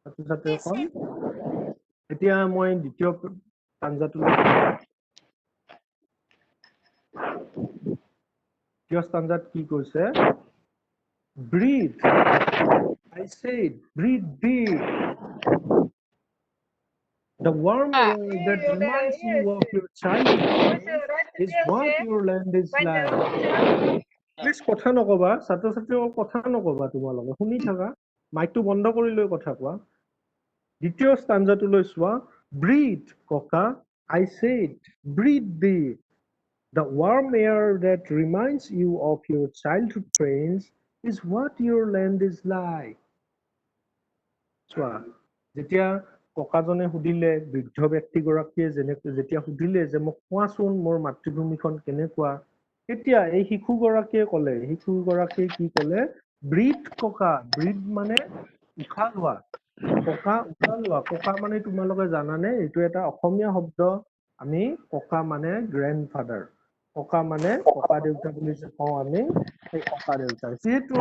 ছাত্ৰ-ছাত্ৰীসকল এতিয়া মই দ্বিতীয় stanzaটোলৈ দ্বিতীয় stanzat কি কৈছে breathe I said breathe deep the warm air that reminds you of your childhood is what your land is like please কথা নকবা ছাত্ৰ-ছাত্ৰীসকল কথা নকবা তোমালোকে শুনি থাকা মাইকটো বন্ধ কৰি লৈ কথা কোৱা দ্বিতীয় stanzaটোলৈ চোৱা breathe ককা I said breathe deep the warm air that reminds you of your childhood friends is what your land is like চোৱা যেতিয়া ককাজনে সুধিলে বৃদ্ধ ব্যক্তিগৰাকীয়ে যেতিয়া সুধিলে যে মোক কোৱাচোন মোৰ মাতৃভূমিখন কেনেকুৱা এতিয়া এই শিশুগৰাকীয়ে কি ক'লে ব্ৰীথ ককা ব্ৰীথ মানে উশাহ লোৱা ককা মানে তোমালোকে জানানে এইটো এটা অসমীয়া শব্দ আমি ককা মানে গ্ৰেণ্ডফাদাৰ ককা মানে ককা দেউতা বুলি যে কওঁ আমি সেই ককা দেউতা যিহেতু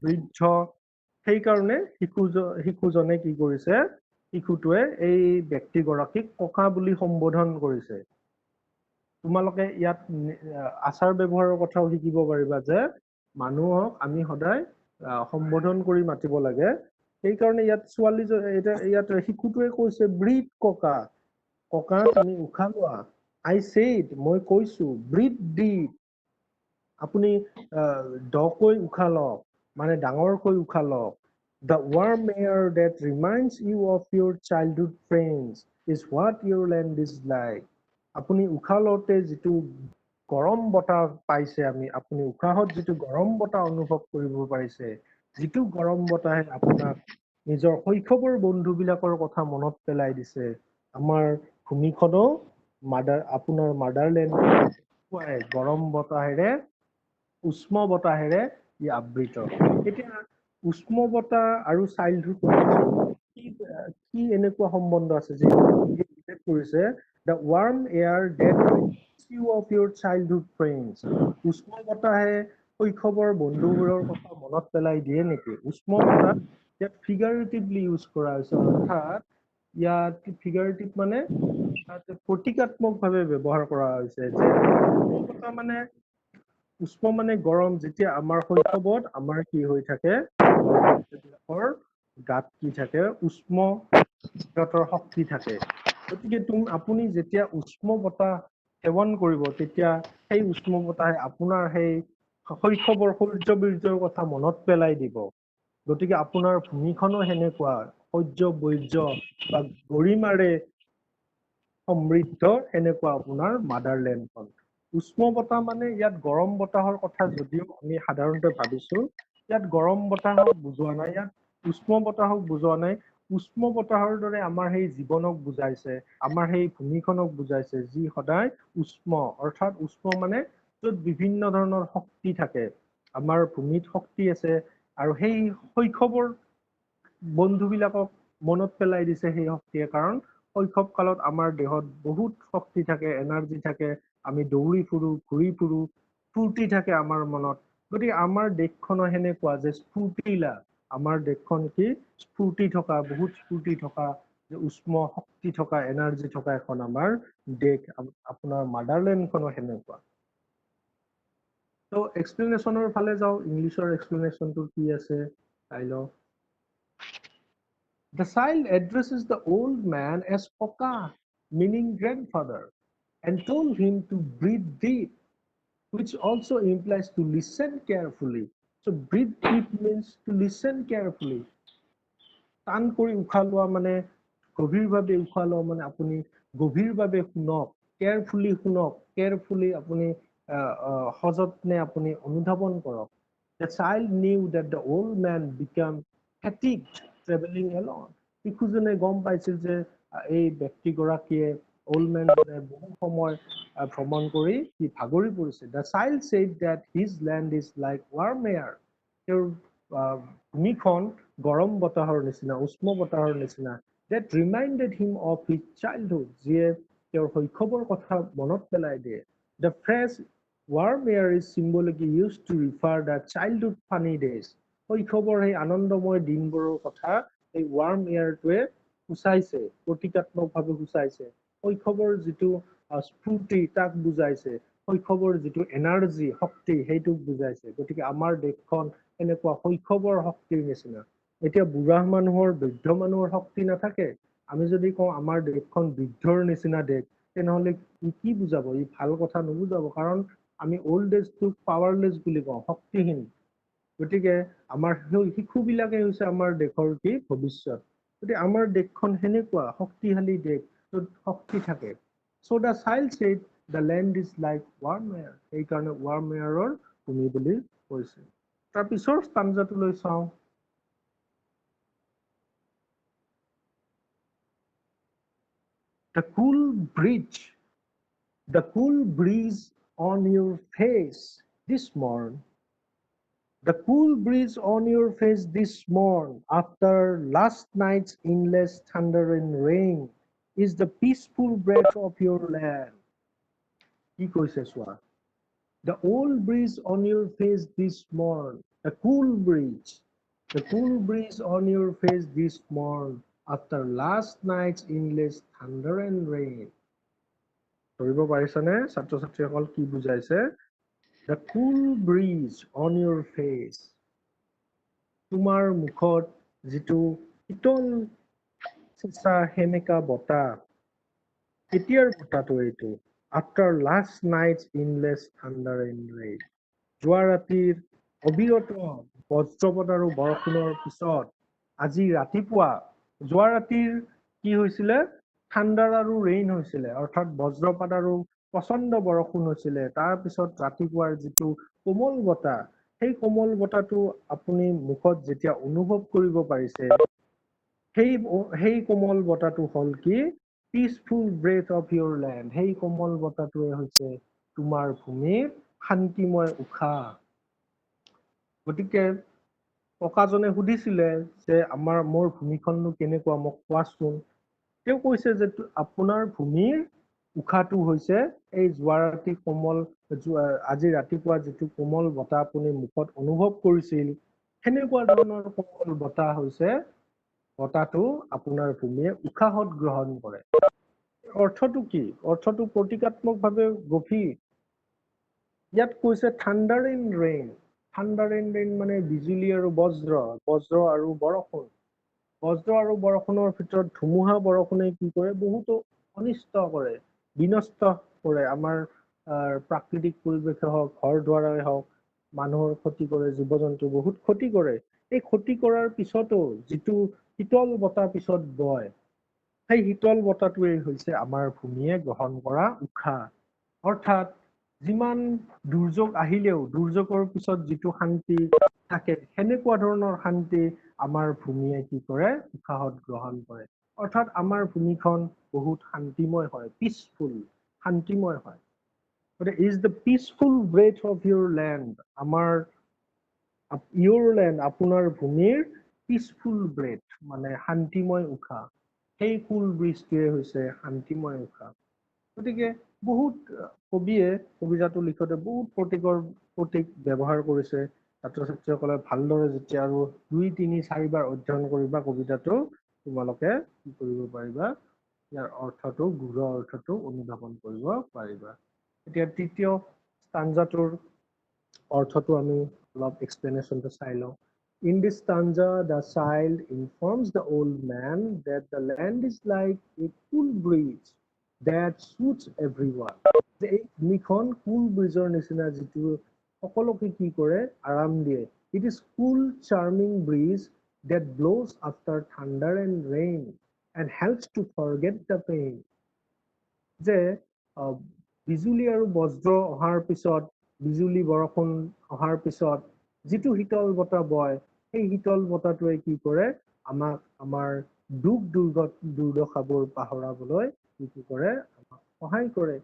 বৃদ্ধ সেইকাৰণে শিশুজনে কি কৰিছে শিশুটোৱে এই ব্যক্তিগৰাকীক ককা বুলি সম্বোধন কৰিছে তোমালোকে ইয়াত আচাৰ ব্যৱহাৰৰ কথাও শিকিব পাৰিবা যে মানুহক আমি সদায় সম্বোধন কৰি মাতিব লাগে সেইকাৰণে ইয়াত ইয়াত শিশুটোৱে কৈছে ব্ৰীথ ককা তুমি উশাহ লোৱা I said মই কৈছো breathe deep আপুনি দকৈ উশাহ লওক মানে ডাঙৰকৈ উশাহ লওক the warm air that reminds you of your childhood friends is what your land is like আপুনি উশাহ লওঁতে যিটো গৰম বতাহ পাইছে আপুনি উশাহত যিটো গৰম বতাহ অনুভৱ কৰিব পাৰিছে যিটো গৰম বতাহে আপোনাক নিজৰ শৈশৱৰ বন্ধুবিলাকৰ কথা মনত পেলাই দিছে আমাৰ ভূমিখনো আপোনাৰ মাদাৰলেণ্ড গৰম বতাহেৰে উষ্ম বতাহেৰে ই আবৃত এতিয়া উষ্ম বতাহ আৰু চাইল্ডহুড কি এনেকুৱা সম্বন্ধ আছে যে উল্লেখ কৰিছে the warm air that reminds you of your childhood friends উষ্ম বতাহে শৈশৱৰ বন্ধুবোৰৰ কথা মনত পেলাই দিয়ে নেকি উষ্ম বতাহ ইয়াত ফিগাৰেটিভলি ইউজ কৰা হৈছে অৰ্থাৎ ইয়াত ফিগাৰেটিভ মানে প্ৰতীকাত্মকভাৱে ব্যৱহাৰ কৰা হৈছে যে মানে উষ্ম মানে গৰম যেতিয়া আমাৰ শৈশৱত আমাৰ কি হৈ থাকে গাত কি থাকে উষ্ম সিহঁতৰ শক্তি থাকে গতিকে আপুনি যেতিয়া উষ্ম বতাহ সেৱন কৰিব তেতিয়া সেই উষ্ম বতাহে আপোনাৰ সেই শৈশৱৰ সৌৰ্যবীৰ্যৰ কথা মনত পেলাই দিব গতিকে আপোনাৰ ভূমিখনো সেনেকুৱা সৌৰ্য বীৰ্য বা গৰিমাৰে সমৃদ্ধ সেনেকুৱা আপোনাৰ মাদাৰলেণ্ডখন উষ্ম বতাহ মানে ইয়াত গৰম বতাহৰ কথা যদিও আমি সাধাৰণতে ভাবিছো ইয়াত গৰম বতাহক বুজোৱা নাই ইয়াত উষ্ম বতাহক বুজোৱা নাই উষ্ম বতাহৰ দৰে আমাৰ সেই জীৱনক বুজাইছে আমাৰ সেই ভূমিখনক বুজাইছে যি সদায় উষ্ম অৰ্থাৎ উষ্ম মানে য'ত বিভিন্ন ধৰণৰ শক্তি থাকে আমাৰ ভূমিত শক্তি আছে আৰু সেই শৈশৱৰ বন্ধুবিলাকক মনত পেলাই দিছে সেই শক্তিয়ে কাৰণ শৈশৱ কালত আমাৰ দেহত বহুত শক্তি থাকে এনাৰ্জি থাকে আমি দৌৰি ফুৰো ঘূৰি ফুৰো স্ফূৰ্তি থাকে আমাৰ মনত গতিকে আমাৰ দেশখনো সেনেকুৱা যে স্ফূৰ্তিলা আমাৰ দেশখন কি স্ফূৰ্তি থকা বহুত স্ফূৰ্তি থকা যে উষ্ম শক্তি থকা এনাৰ্জি থকা এখন আমাৰ দেশ আপোনাৰ মাদাৰলেণ্ডখনো সেনেকুৱা তো এক্সপ্লেনেশ্যনৰ ফালে যাওঁ ইংলিছৰ এক্সপ্লেনেশ্যনটো কি আছে চাই লওঁ The child addresses the old man as Papa, meaning grandfather, and told him to breathe deep, which also implies to listen carefully. So breathe deep means to listen carefully. টান কৰি উশাহ লোৱা মানে গভীৰভাৱে উশাহ লোৱা মানে আপুনি গভীৰভাৱে শুনক কেয়াৰফুলি আপুনি সযত্নে আপুনি অনুধাৱন কৰক The child knew that the old man became fatigued traveling alone. শিশুজনে গম পাইছিল যে এই ব্যক্তিগৰাকীয়ে old man বহু সময় ভ্ৰমণ কৰি সি ভাগৰি পৰিছে The child said that his land is like warm air. তেওঁৰ ভূমিখন গৰম বতাহৰ নিচিনা উষ্ম বতাহৰ নিচিনা That reminded him of his childhood, যিয়ে তেওঁৰ শৈশৱৰ কথা মনত পেলাই দিয়ে The phrase warm air is symbolically used to refer the childhood funny days. শৈশৱৰ সেই আনন্দময় দিনবোৰৰ কথা এই warm airটোৱে সূচাইছে প্ৰতীকাত্মকভাৱে সূচাইছে শৈশৱৰ যিটো স্ফূৰ্তি তাক বুজাইছে শৈশৱৰ যিটো এনাৰ্জি শক্তি সেইটোক বুজাইছে গতিকে আমাৰ দেশখন এনেকুৱা শৈশৱৰ শক্তিৰ নিচিনা এতিয়া বুঢ়া মানুহৰ বৃদ্ধ মানুহৰ শক্তি নাথাকে আমি যদি কওঁ আমাৰ দেশখন বৃদ্ধৰ নিচিনা দেশ তেনেহলে কি বুজাব ই ভাল কথা নুবুজাব কাৰণ আমি ওল্ড এজটোক পাৱাৰলেছ বুলি কওঁ শক্তিহীন গতিকে আমাৰ শিশুবিলাকে হৈছে আমাৰ দেশৰ কি ভৱিষ্যত গতিকে আমাৰ দেশখন সেনেকুৱা শক্তিশালী দেশ য'ত শক্তি থাকে So the child said the land is like warm air সেইকাৰণে warm airৰ ভূমি বুলি কৈছে তাৰ পিছৰ ষ্টাঞ্জাটোলৈ চাওঁ The cool breeze on your face this morn. The cool breeze on your face this morn after last night's endless thunder and rain is the peaceful breath of your land. কি কৈছে চোৱা The old breeze on your face this morn, the cool breeze on your face this morn after last night's endless thunder and rain. ধৰিব পাৰিছানে ছাত্ৰ ছাত্ৰীসকল কি বুজাইছে The cool breeze on your face তোমাৰ মুখত যিটো শীতল চেঁচা সেমেকা বতাহ কেতিয়াৰ বতাহটো এইটো After last night's endless thunder and rain যোৱা ৰাতিৰ অবিৰত বজ্ৰপাত আৰু বৰষুণৰ পিছত আজি ৰাতিপুৱা যোৱা ৰাতিৰ কি হৈছিলে ঠাণ্ডাৰ আৰু ৰেইন হৈছিলে অৰ্থাৎ বজ্ৰপাত আৰু প্ৰচণ্ড বৰষুণ হৈছিলে তাৰ পিছত ৰাতিপুৱাৰ যিটো কোমল বতাহ সেই কোমল বতাহটো আপুনি মুখত যেতিয়া অনুভৱ কৰিব পাৰিছে সেই কোমল বতাহটো হ'ল কি peaceful breath of your land সেই কোমল বতাহটোৱে হৈছে তোমাৰ ভূমিৰ শান্তিময় উশাহ গতিকে ককাজনে সুধিছিলে যে মোৰ ভূমিখননো কেনেকুৱা মোক কোৱাচোন তেওঁ কৈছে যে আপোনাৰ ভূমিৰ উশাহটো হৈছে এই যোৱা ৰাতি আজি ৰাতিপুৱা যিটো কোমল বতাহ আপুনি মুখত অনুভৱ কৰিছিল সেনেকুৱা ধৰণৰ কোমল বতাহ হৈছে বতাহটো আপোনাৰ ভূমিয়ে উশাহত গ্ৰহণ কৰে অৰ্থটো কি অৰ্থটো প্ৰতীকাত্মকভাৱে গভীৰ ইয়াত কৈছে থাণ্ডাৰ এণ্ড ৰেইন মানে বিজুলী আৰু বজ্ৰ আৰু বৰষুণৰ ভিতৰত ধুমুহা বৰষুণে কি কৰে বহুতো অনিষ্ট কৰে বিনষ্ট কৰে আমাৰ প্ৰাকৃতিক পৰিৱেশে হওক ঘৰ দুৱাৰে হওক মানুহৰ ক্ষতি কৰে জীৱ জন্তু বহুত ক্ষতি কৰে এই ক্ষতি কৰাৰ পিছতো যিটো শীতল বতাহ পিছত বয় সেই শীতল বতাহটোৱে হৈছে আমাৰ ভূমিয়ে গ্ৰহণ কৰা উশাহ অৰ্থাৎ যিমান দুৰ্যোগ আহিলেও দুৰ্যোগৰ পিছত যিটো শান্তি থাকে সেনেকুৱা ধৰণৰ শান্তি আমাৰ ভূমিয়ে কি কৰে উশাহত গ্ৰহণ কৰে অৰ্থাৎ আমাৰ ভূমিখন বহুত শান্তিময় হয় পিচফুল শান্তিময় হয় গতিকে is the peaceful breath of Euro land Euro land আপোনাৰ ভূমিৰ পিচফুল ব্ৰেথ মানে শান্তিময় উশাহ সেই কুল ব্ৰিজটোৱে হৈছে শান্তিময় উশাহ গতিকে বহুত কবিয়ে কবিতাটো লিখোতে বহুত প্ৰতীক ব্যৱহাৰ কৰিছে ছাত্ৰ ছাত্ৰীসকলে ভালদৰে যেতিয়া আৰু 2, 3, 4 বাৰ অধ্যয়ন কৰিবা কবিতাটো তোমালোকে কি কৰিব পাৰিবা ইয়াৰ অৰ্থটো গূঢ় অৰ্থটো অনুধাৱন কৰিব পাৰিবা এতিয়া তৃতীয় stanzaটোৰ অৰ্থটো আমি অলপ এক্সপ্লেনেশ্যনটো চাই লওঁ In this stanza, the child informs the old man that the land is like a cool breeze that suits everyone. যে এই ভূমিখন cool breezeৰ নিচিনা যিটো সকলোকে কি কৰে আৰাম দিয়ে It is cool charming breeze that blows after thunder and rain and helps to forget the pain. যে বিজুলী আৰু বজ্ৰ অহাৰ পিছত বিজুলী বৰষুণ অহাৰ পিছত যিটো শীতল বতাহ বয় সেই শীতল বতাহটোৱে কি কৰে আমাক আমাৰ দুখ দুৰ্দশাবোৰ পাহৰাবলৈ কি কৰে আমাক সহায় কৰে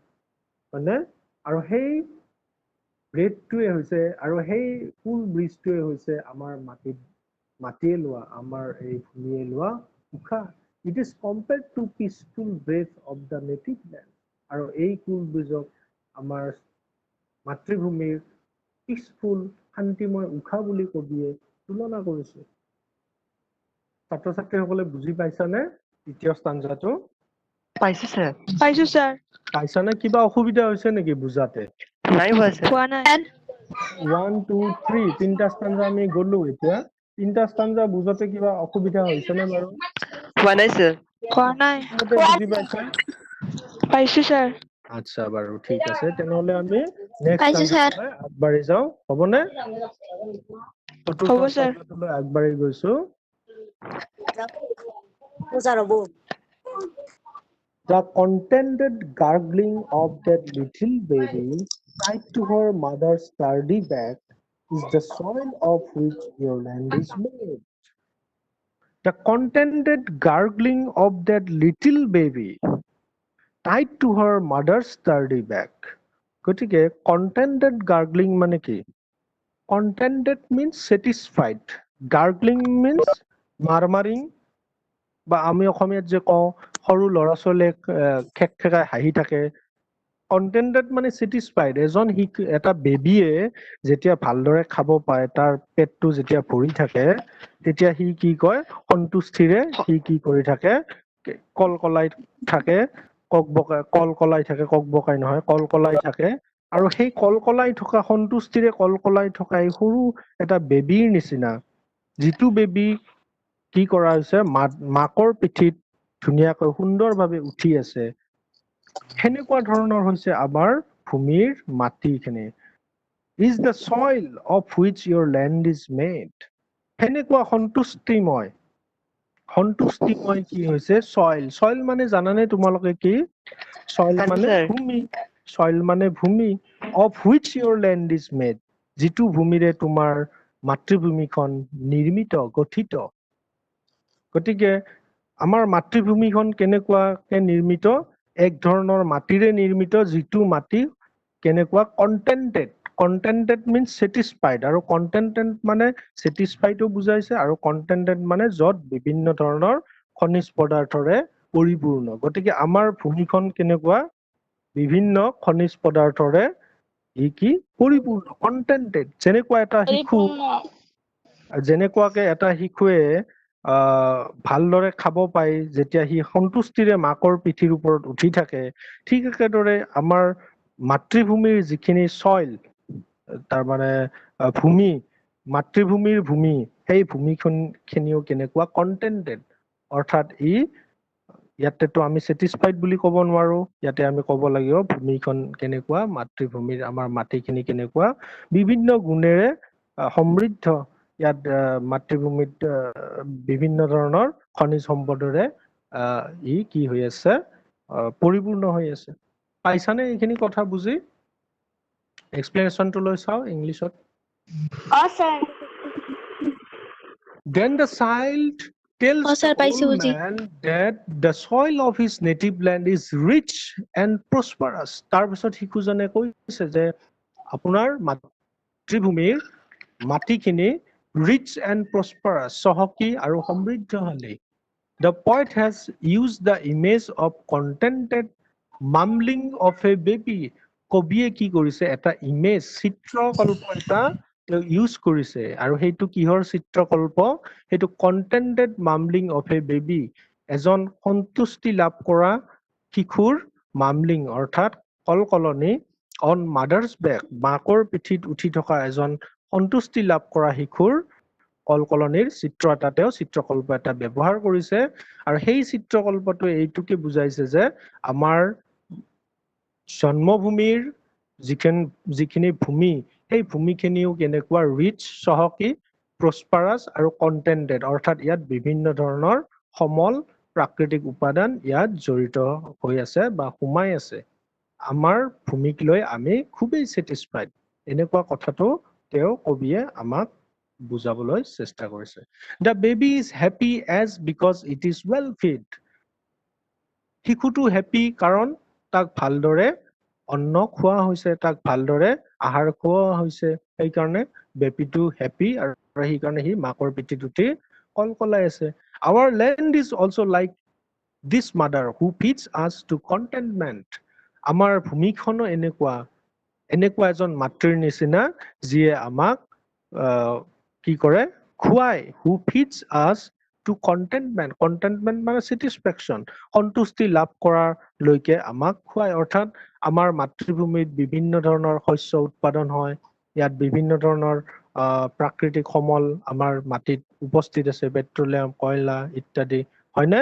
হয়নে আৰু সেই ব্ৰেডটোৱে হৈছে আৰু সেই কুল ব্ৰিজটোৱে হৈছে আমাৰ মাটিয়ে লোৱা আমাৰ এই ভূমিয়ে লোৱা উশাহ It is compared to peaceful breath of the native land. আৰু এই কুল ব্ৰিজক আমাৰ মাতৃভূমিৰ পিচফুল শান্তিময় উশাহ বুলি কবিয়ে তুলনা কৰিছে ছাত্ৰ ছাত্ৰীসকলে বুজি পাইছানে তৃতীয় stanzaটো পাইছো স্যাৰ পাইছো স্যাৰ পাইছানে কিবা অসুবিধা হৈছে নেকি বুজাতে নাই হোৱা স্যাৰ পোৱা নাই 1 2 3 তিনটা stanza আমি গলো এতিয়া তিনটা stanza বুজাতে কিবা অসুবিধা হৈছে নে বাৰু হোৱা নাই স্যাৰ পোৱা নাই বুজি পাইছা পাইছো স্যাৰ আচ্ছা বাৰু ঠিক আছে তেনেহলে আমি নেক্সট পাইছো স্যাৰ stanzaলৈ আগবাঢ়ি যাওঁ হ'বনে চতুৰ্থ হ'ব স্যাৰ stanzaলৈ আগবাঢ়ি গৈছো The contented gargling of that little baby tied to her mother's sturdy back is the soil of which your land is made. The contented gargling of that little baby tied to her mother's sturdy back. গতিকে contented gargling মানে কি contented means satisfied gargling means মাৰমাৰিং বা আমি অসমীয়াত যে কওঁ সৰু ল'ৰা ছোৱালীয়ে খেকখেকাই হাঁহি থাকে কণ্টেন্টেড মানে চেটিছফাইড এটা বেবীয়ে যেতিয়া ভালদৰে খাব পায় তাৰ পেটটো যেতিয়া ভৰি থাকে তেতিয়া সি কি কয় সন্তুষ্টিৰে সি কি কৰি থাকে কলকলাই থাকে কলকলাই নহয় কলকলাই থাকে আৰু সেই কলকলাই থকা সন্তুষ্টিৰে কলকলাই থকা এই সৰু এটা বেবীৰ নিচিনা যিটো বেবী কি কৰা হৈছে মাকৰ পিঠিত ধুনীয়াকৈ সুন্দৰভাৱে উঠি আছে সেনেকুৱা ধৰণৰ হৈছে আমাৰ ভূমিৰ মাটিখিনি is the soil of which your land is made সেনেকুৱা সন্তুষ্টিময় কি হৈছে soil মানে জানানে তোমালোকে কি soil মানে ভূমি of which your land is made যিটো ভূমিৰে তোমাৰ মাতৃভূমিখন নিৰ্মিত গঠিত গতিকে আমাৰ মাতৃভূমিখন কেনেকুৱাকে নিৰ্মিত এক ধৰণৰ মাটিৰে নিৰ্মিত যিটো মাটি কেনেকুৱা কণ্টেন্টেড মিন্স চেটিছফাইড আৰু কণ্টেন্টেড মানে চেটিছফাইডো বুজাইছে আৰু কণ্টেন্টেড মানে য'ত বিভিন্ন ধৰণৰ খনিজ পদাৰ্থৰে পৰিপূৰ্ণ গতিকে আমাৰ ভূমিখন কেনেকুৱা বিভিন্ন খনিজ পদাৰ্থৰে ই কি পৰিপূৰ্ণ কণ্টেন্টেড যেনেকুৱাকে এটা শিশুৱে ভালদৰে খাব পায় যেতিয়া সি সন্তুষ্টিৰে মাকৰ পিঠিৰ ওপৰত উঠি থাকে ঠিক একেদৰে আমাৰ মাতৃভূমিৰ যিখিনি সইল তাৰ মানে ভূমি মাতৃভূমিৰ ভূমি সেই ভূমিখিনিও কেনেকুৱা কণ্টেন্টেড অৰ্থাৎ ইয়াতেতো আমি চেটিছফাইড বুলি ক'ব নোৱাৰো ইয়াতে আমি ক'ব লাগিব ভূমিখন কেনেকুৱা মাতৃভূমিৰ আমাৰ মাটিখিনি কেনেকুৱা বিভিন্ন গুণেৰে সমৃদ্ধ ইয়াত মাতৃভূমিত বিভিন্ন ধৰণৰ খনিজ সম্পদৰে কি হৈ আছে পৰিপূৰ্ণ হৈ আছে পাইছানে এইখিনি কথা বুজি এক্সপ্লেনেশ্যনটো লৈ চাও ইংলিছত sir. Then the child tells sir, the old man that the soil of his native land is rich and prosperous. তাৰপিছত শিশুজনে কৈছে যে আপোনাৰ মাতৃভূমিৰ মাটিখিনি rich and prosperous চহকী আৰু সমৃদ্ধশালী The poet has used the image of contented mumbling of a baby কবিয়ে কি কৰিছে এটা ইমেজ চিত্ৰকল্প এটা ইউজ কৰিছে আৰু সেইটো কিহৰ চিত্ৰকল্প সেইটো কন্টেন্টেড মামলিং অফ এ বেবি এজন সন্তুষ্টি লাভ কৰা শিশুৰ মামলিং অৰ্থাৎ কলকলনি অন মাদাৰ্স বেক মাকৰ পিঠিত উঠি থকা এজন সন্তুষ্টি লাভ কৰা শিশুৰ কলকলনিৰ চিত্ৰ এটা তেওঁ চিত্ৰকল্প এটা ব্যৱহাৰ কৰিছে আৰু সেই চিত্ৰকল্পটোৱে এইটোকে বুজাইছে যে আমাৰ জন্মভূমিৰ যিখিনি ভূমি সেই ভূমিখিনিও কেনেকুৱা ৰিচ চহকী প্ৰস্পাৰাছ আৰু কণ্টেন্টেড অৰ্থাৎ ইয়াত বিভিন্ন ধৰণৰ সমল প্ৰাকৃতিক উপাদান ইয়াত জড়িত হৈ আছে বা সোমাই আছে আমাৰ ভূমিক লৈ আমি খুবেই ছেটিছফাইড এনেকুৱা কথাটো তেওঁ কবিয়ে আমাক বুজাবলৈ চেষ্টা কৰিছে the baby is happy as because it is well fed শিশুটো হেপী কাৰণ তাক ভালদৰে অন্ন খোৱা হৈছে তাক ভালদৰে আহাৰ খোৱা হৈছে সেইকাৰণে বেবীটো হেপী আৰু সেইকাৰণে সি মাকৰ পিঠিত উঠি কলকলাই আছে our land is also' like this mother who feeds us to contentment আমাৰ ভূমিখনো এনেকুৱা এজন মাতৃৰ নিচিনা যিয়ে আমাক কি কৰে খুৱাই হু ফিডছ আছ টু কণ্টেণ্টমেণ্ট মানে ছেটিছফেকশ্যন সন্তুষ্টি লাভ কৰালৈকে আমাক খুৱাই অৰ্থাৎ আমাৰ মাতৃভূমিত বিভিন্ন ধৰণৰ শস্য উৎপাদন হয় ইয়াত বিভিন্ন ধৰণৰ প্ৰাকৃতিক সমল আমাৰ মাটিত উপস্থিত আছে পেট্ৰলিয়াম কয়লা ইত্যাদি হয়নে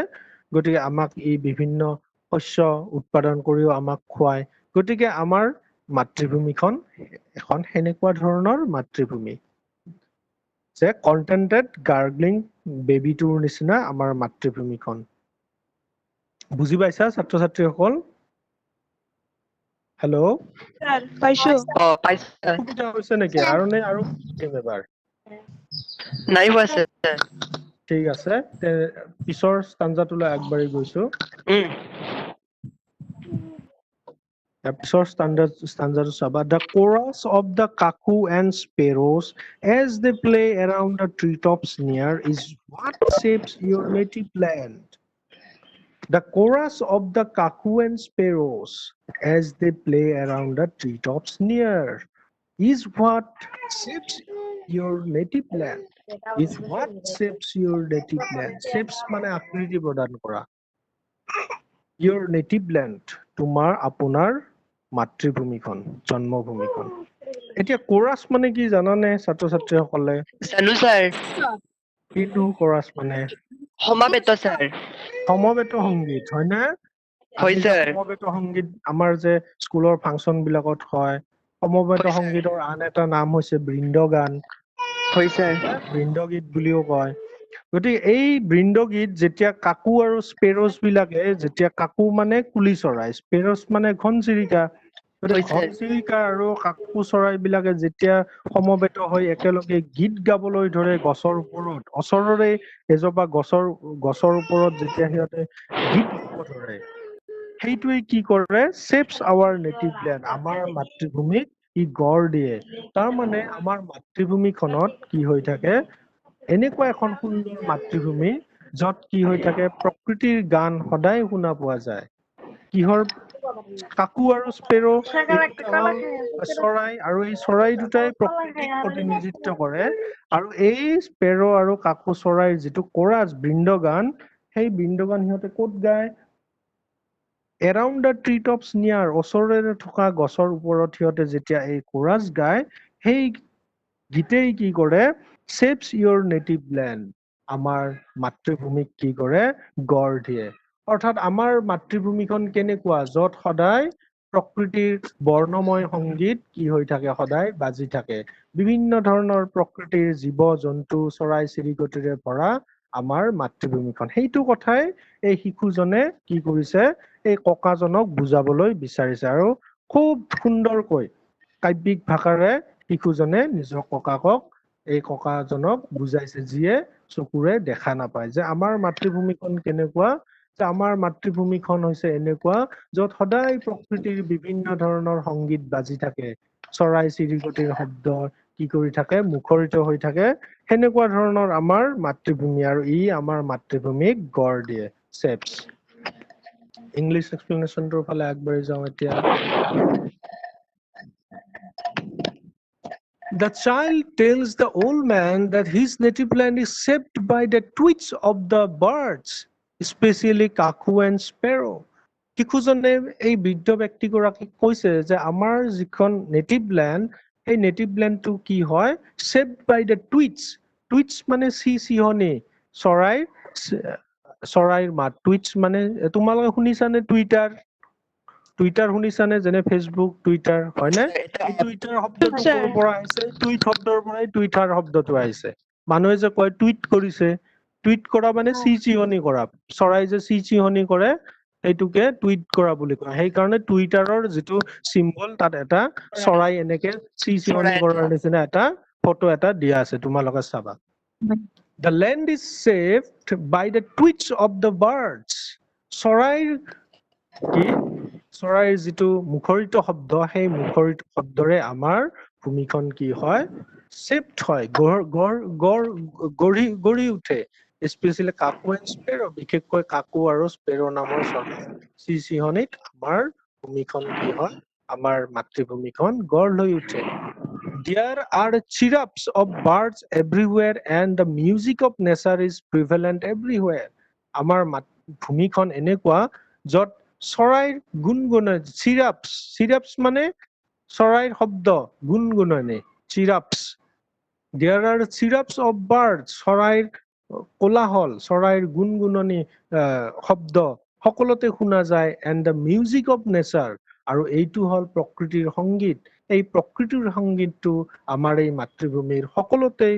গতিকে আমাক এই বিভিন্ন শস্য উৎপাদন কৰিও আমাক খুৱায় গতিকে আমাৰ মাতৃভূমিখন এখন সেনেকুৱা ধৰণৰ মাতৃভূমি যে কণ্টেন্টেড গাৰ্গলিং বেবীটোৰ নিচিনা আমাৰ মাতৃভূমিখন বুজি পাইছা ছাত্ৰ ছাত্ৰীসকল হেল্ল' স্যাৰ পাইছো পাইছো স্যাৰ সুবিধা হৈছে নেকি আৰু শিকিম এবাৰ নাই হোৱা স্যাৰ ঠিক আছে পিছৰ ষ্টাঞ্জাটোলৈ আগবাঢ়ি গৈছো stanza Saba. The chorus of the cuckoo and sparrows as they play around the treetops near is what shapes your native land. The chorus of the cuckoo and sparrows as they play around the treetops near is what shapes your native land. Is what shapes your native land. Shapes মানে আকৃতি প্ৰদান কৰা your native land তোমাৰ আপোনাৰ মাতৃভূমিখন জন্মভূমিখন এতিয়া chorus মানে কি জানানে ছাত্ৰ ছাত্ৰীসকলে জানো স্যাৰ কিটো কোৰাছ মানে সমাবেত স্যাৰ সমবেত সংগীত হয় না হয় স্যাৰ সমবেত সংগীত আমাৰ যে স্কুলৰ ফাংচন বিলাকত হয় সমবেত হয়, স্যাৰ। সংগীতৰ আন এটা নাম হৈছে বৃন্দগান হয় স্যাৰ বৃন্দগীত বুলিও কয় গতিকে এই বৃন্দগীত যেতিয়া কাকু আৰু স্পেৰছ বিলাকে যেতিয়া কাকু মানে কুলি চৰাই স্পেৰছ মানে ঘনচিৰিকা গতিকে হয়, স্যাৰ। ঘনচিৰিকা আৰু কাকু চৰাই বিলাকে যেতিয়া সমবেত হৈ একেলগে গীত গাবলৈ ধৰে গছৰ ওপৰত ওচৰৰে এজোপা গছৰ ওপৰত যেতিয়া সিহঁতে গীত গাব ধৰে সেইটোৱে কি কৰে শেপছ আৱাৰ নেটিভ লেণ্ড আমাৰ মাতৃভূমিক ই গঢ় দিয়ে তাৰমানে আমাৰ মাতৃভূমিখনত কি হৈ থাকে এনেকুৱা এখন সুন্দৰ মাতৃভূমি য'ত কি হৈ থাকে প্ৰকৃতিৰ গান সদায় শুনা পোৱা যায় কিহৰ কাকু আৰু স্পেৰো চৰাই আৰু এই চৰাই দুটাই প্ৰকৃতিক প্ৰতিনিধিত্ব কৰে আৰু এই স্পেৰো আৰু কাকু চৰাইৰ যিটো কোৰাছ বৃন্দগান সেই বৃন্দগান সিহঁতে ক'ত গায় এৰাউণ্ড দ্য ট্ৰি টপছ নিয়াৰ ওচৰেৰে থকা গছৰ ওপৰত সিহঁতে যেতিয়া এই কোৰাছ গায় সেই গীতেই কি কৰে শেপছ ইয়ৰ নেটিভ লেণ্ড আমাৰ মাতৃভূমিক কি কৰে গঢ় দিয়ে অৰ্থাৎ আমাৰ মাতৃভূমিখন কেনেকুৱা য'ত সদায় প্ৰকৃতিৰ বৰ্ণময় সংগীত কি হৈ থাকে সদায় বাজি থাকে বিভিন্ন ধৰণৰ প্ৰকৃতিৰ জীৱ জন্তু চৰাই চিৰিকটিৰে ভৰা আমাৰ মাতৃভূমিখন সেইটো কথাই এই শিশুজনে কি কৰিছে এই ককাজনক বুজাবলৈ বিচাৰিছে আৰু খুব সুন্দৰকৈ কাব্যিক ভাষাৰে শিশুজনে নিজৰ ককাকক এই ককাজনক বুজাইছে যিয়ে চকুৰে দেখা নাপায় যে আমাৰ মাতৃভূমিখন কেনেকুৱা যে আমাৰ মাতৃভূমিখন হৈছে এনেকুৱা য'ত সদায় প্ৰকৃতিৰ বিভিন্ন ধৰণৰ সংগীত বাজি থাকে চৰাই চিৰিকটিৰ শব্দ কি কৰি থাকে মুখৰিত হৈ থাকে সেনেকুৱা ধৰণৰ আমাৰ মাতৃভূমি আৰু ই আমাৰ মাতৃভূমিক গঢ় দিয়ে শেপছ ইংলিছ এক্সপ্লেনেশ্যনটোৰ ফালে আগবাঢ়ি যাওঁ এতিয়া The child tells the old man that his native land is shaped by the tweets of the birds, especially cuckoo and sparrow. শিশুজনে এই বৃদ্ধ ব্যক্তিগৰাকীক কৈছে যে আমাৰ যিখন নেটিভ লেণ্ড সেই নেটিভ লেণ্ডটো কি হয় shaped by the tweets. tweets মানে চিহ্নি চৰাইৰ চৰাইৰ মাত টুইটছ মানে তোমালোকে শুনিছানে টুইটাৰ শুনিছানে যেনে ফেচবুক টুইটাৰ হয়নে এই টুইটাৰ শব্দটো Sir. ক'ৰ পৰা আহিছে টুইট শব্দৰ পৰাই টুইটাৰ শব্দটো আহিছে মানুহে যে কয় টুইট কৰিছে টুইট কৰা মানে চিহ্নি কৰা চৰাই যে চিহ্নি কৰে সেইটোকে টুইট কৰা বুলি কয় সেইকাৰণে টুইটাৰৰ যিটো চিম্বল তাত এটা চৰাই এনেকে চিহ্নি কৰাৰ নিচিনা এটা ফটো এটা দিয়া আছে তোমালোকে চাবা The land is shaped by the tweets of the birds. চৰাইৰ কি চৰাইৰ যিটো মুখৰিত শব্দ সেই মুখৰিত শব্দৰে আমাৰ ভূমিখন কি হয় shaped হয় গঢ়ি উঠে স্পেচিয়েলি কাকু এণ্ড স্পেৰ বিশেষকৈ কাকু আৰু স্পেৰ নামৰ চৰাই চিহ্নিত আমাৰ ভূমিখন কি হয় আমাৰ মাতৃভূমিখন গঢ় লৈ উঠে There are chirrups of birds everywhere and the music of nature is prevalent everywhere. আমাৰ ভূমিখন এনেকুৱা য'ত চৰাইৰ গুণগুণনি চিৰাপছ মানে চৰাইৰ শব্দ গুণগুণনি চিৰাপছ There are chirrups of birds চৰাইৰ কোলাহল চৰাইৰ গুণগুণনি শব্দ সকলোতে শুনা যায় and the music of nature আৰু এইটো হ'ল প্ৰকৃতিৰ সংগীত এই প্ৰকৃতিৰ সংগীতটো আমাৰ এই মাতৃভূমিৰ সকলোতে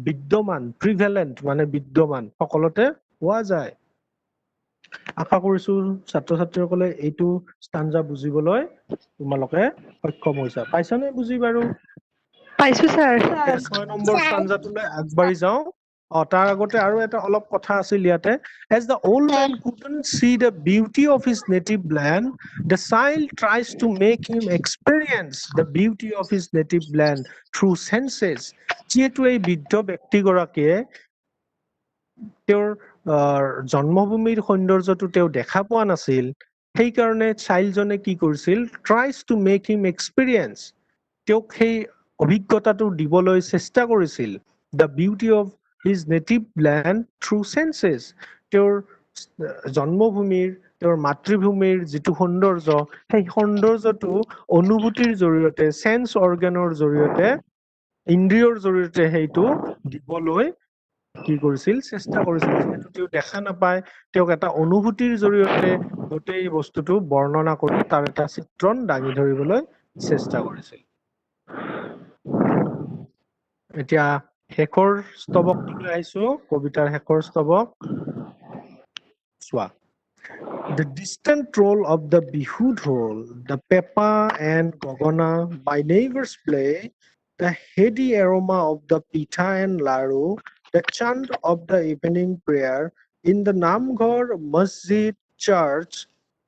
বিদ্যমান প্ৰিভেলেন্ট মানে বিদ্যমান সকলোতে পোৱা যায় আশা কৰিছো ছাত্ৰ ছাত্ৰীসকলে এইটো ষ্টাঞ্জা বুজিবলৈ তোমালোকে সক্ষম হৈছা পাইছানে বুজি বাৰু পাইছো স্যাৰ 6 নম্বৰ ষ্টাঞ্জাটোলৈ আগবাঢ়ি যাওঁ তাৰ আগতে আৰু এটা অলপ কথা আছিল ইয়াতে as the old man couldn't see the beauty of his native land the child tries to make him experience the beauty of his native land through senses যিহেতু এই বৃদ্ধ ব্যক্তিগৰাকীয়ে তেওঁৰ জন্মভূমিৰ সৌন্দৰ্যটো তেওঁ দেখা পোৱা নাছিল সেইকাৰণে চাইল্ডজনে কি কৰিছিল tries to make him experience তেওঁক সেই অভিজ্ঞতাটো দিবলৈ চেষ্টা কৰিছিল the beauty of his native land through senses তেওঁৰ জন্মভূমিৰ তেওঁৰ মাতৃভূমিৰ যিটো সৌন্দৰ্য সেই সৌন্দৰ্যটো অনুভূতিৰ জৰিয়তে সেন্স অৰ্গানৰ জৰিয়তে ইন্দ্ৰিয়ৰ জৰিয়তে সেইটো দিবলৈ কি কৰিছিল চেষ্টা কৰিছিল যিহেতু তেওঁ দেখা নাপায় তেওঁক এটা অনুভূতিৰ জৰিয়তে গোটেই বস্তুটো বৰ্ণনা কৰি তাৰ এটা চিত্ৰণ দাঙি ধৰিবলৈ চেষ্টা কৰিছিল এতিয়া শেষৰ স্তৱকটোলৈ আহিছো কবিতাৰ শেষৰ স্তৱক চোৱা The distant roll of the bihu dhol, the pepa and gogona by neighbors play, the heady aroma of the pitha and laru, the chant of the evening prayer in the Namghar Masjid Church,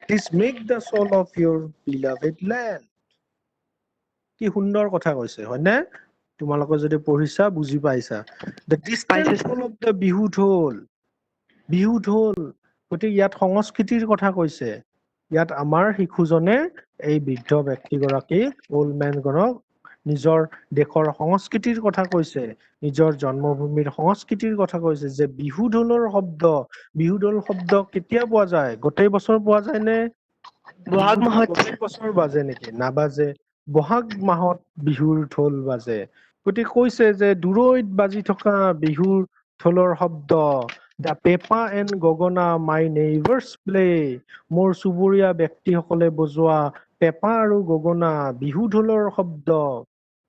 this make the soul of your beloved land. কি সুন্দৰ কথা কৈছে হয়নে তোমালোকে যদি পঢ়িছা বুজি পাইছা The distant roll of the bihu dhol গতিকে ইয়াত সংস্কৃতিৰ কথা কৈছে ইয়াত আমাৰ শিশুজনে এই বৃদ্ধ ব্যক্তিগৰাকী ওল্ড মেনগণক নিজৰ দেশৰ সংস্কৃতিৰ কথা কৈছে নিজৰ জন্মভূমিৰ সংস্কৃতিৰ কথা কৈছে যে বিহু ঢোলৰ শব্দ কেতিয়া পোৱা যায় গোটেই বছৰ পোৱা যায় নে বহাগ মাহত গোটেই বছৰ বাজে নেকি নাবাজে বহাগ মাহত বিহুৰ ঢোল বাজে গতিকে কৈছে যে দূৰৈত বাজি থকা বিহুৰ ঢোলৰ শব্দ The pepa and gogona my neighbors play মোৰ চুবুৰীয়া ব্যক্তিসকলে বজোৱা পেপা আৰু গগনা বিহু ঢোলৰ শব্দ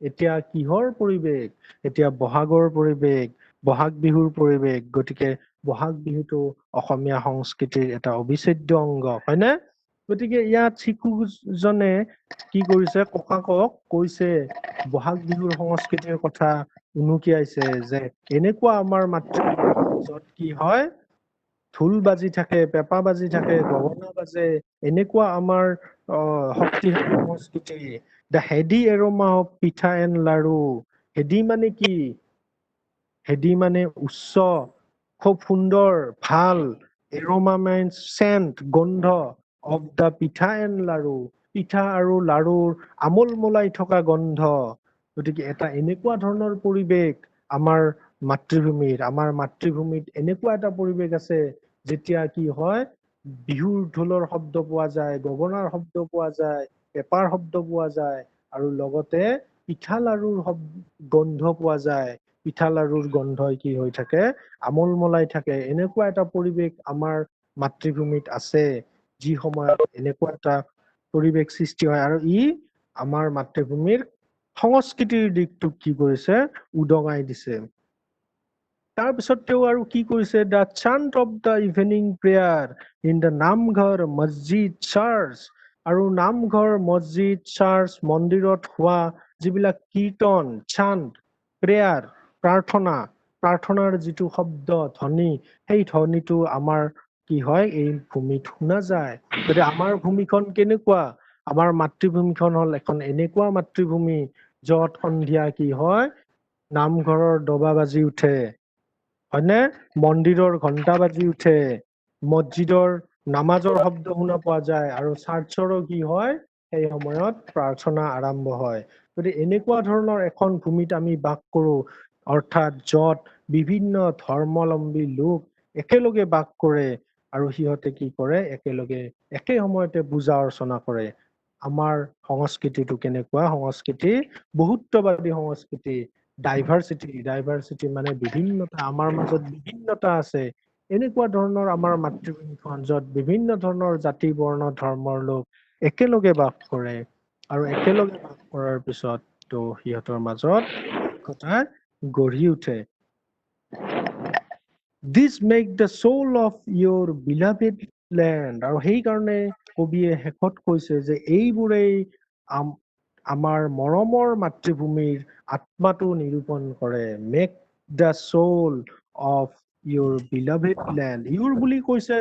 এতিয়া কিহৰ পৰিৱেশ এতিয়া বহাগৰ পৰিৱেশ বহাগ বিহুৰ পৰিৱেশ গতিকে বহাগ বিহুটো অসমীয়া সংস্কৃতিৰ এটা অবিচ্ছেদ্য অংগ হয়নে গতিকে ইয়াত শিশুজনে কি কৰিছে ককাকক কৈছে বহাগ বিহুৰ সংস্কৃতিৰ কথা উনুকিয়াইছে যে এনেকুৱা আমাৰ মাতৃভূমিত কি হয় ঢোল বাজি থাকে পেপা বাজি থাকে গগনা বাজে এনেকুৱা আমাৰ শক্তিশালী সংস্কৃতি দ্য হেডি এৰোমা অফ পিঠা এণ্ড লাৰু হেডি মানে কি হেডি মানে উচ্চ খুব সুন্দৰ ভাল এৰোমা মিন্স সেন্ট গন্ধ অফ দ্য পিঠা এণ্ড লাৰু পিঠা আৰু লাৰুৰ আমোল মোলাই থকা গন্ধ গতিকে এটা এনেকুৱা ধৰণৰ পৰিৱেশ আমাৰ মাতৃভূমিত এনেকুৱা এটা পৰিৱেশ আছে যেতিয়া কি হয় বিহুৰ ঢোলৰ শব্দ পোৱা যায়, গগনাৰ শব্দ পোৱা যায়, পেঁপাৰ শব্দ পোৱা যায় আৰু লগতে পিঠা লাৰুৰ গন্ধ পোৱা যায়। পিঠা লাৰুৰ গন্ধই কি হৈ থাকে আমোল মলাই থাকে। এনেকুৱা এটা পৰিৱেশ আমাৰ মাতৃভূমিত আছে যি সময়ত এনেকুৱা এটা পৰিৱেশ সৃষ্টি হয় আৰু ই আমাৰ মাতৃভূমিৰ সংস্কৃতিৰ দিশটোক কি কৰিছে উদঙাই দিছে। তাৰপিছত তেওঁ আৰু কি কৰিছে the chant of the evening prayer in the namghar masjid church আৰু নামঘৰ মছজিদ চাৰ্চ মন্দিৰত হোৱা যিবিলাক কীৰ্তন চান্ট প্ৰেয়াৰ প্ৰাৰ্থনাৰ যিটো শব্দ ধ্বনি সেই ধ্বনিটো আমাৰ কি হয় এই ভূমিত শুনা যায়। গতিকে আমাৰ ভূমিখন কেনেকুৱা আমাৰ মাতৃভূমিখন হ'ল এখন এনেকুৱা মাতৃভূমি য'ত সন্ধিয়া কি হয় নামঘৰৰ দবা বাজি উঠে হয়নে মন্দিৰৰ ঘণ্টা বাজি উঠে মছজিদৰ নামাজৰ শব্দ শুনা পোৱা যায় আৰু চাৰ্চৰো কি হয় সেই সময়ত প্ৰাৰ্থনা আৰম্ভ হয়। গতিকে এনেকুৱা ধৰণৰ এখন ভূমিত আমি বাস কৰো অৰ্থাৎ য'ত বিভিন্ন ধৰ্মাৱলম্বী লোক একেলগে বাস কৰে আৰু সিহঁতে কি কৰে একেলগে একে সময়তে পূজা অৰ্চনা কৰে। আমাৰ সংস্কৃতিটো কেনেকুৱা সংস্কৃতি বহুত্ববাদী সংস্কৃতি ডাইভাৰ্চিটি মানে বিভিন্নতা আমাৰ মাজত বিভিন্নতা আছে। এনেকুৱা ধৰণৰ আমাৰ মাতৃভূমিখন য'ত বিভিন্ন ধৰণৰ জাতি বৰ্ণ ধৰ্মৰ লোক একেলগে বাস কৰে আৰু একেলগে বাস কৰাৰ পিছত তো সিহঁতৰ মাজত ঐক্যতা গঢ়ি উঠে। This make the soul of your beloved land আৰু সেইকাৰণে কবিয়ে শেষত কৈছে যে এইবোৰেই আমাৰ মৰমৰ মাতৃভূমিৰ আত্মাটো নিৰূপণ কৰে। Make the soul of your beloved land your বুলি কৈছে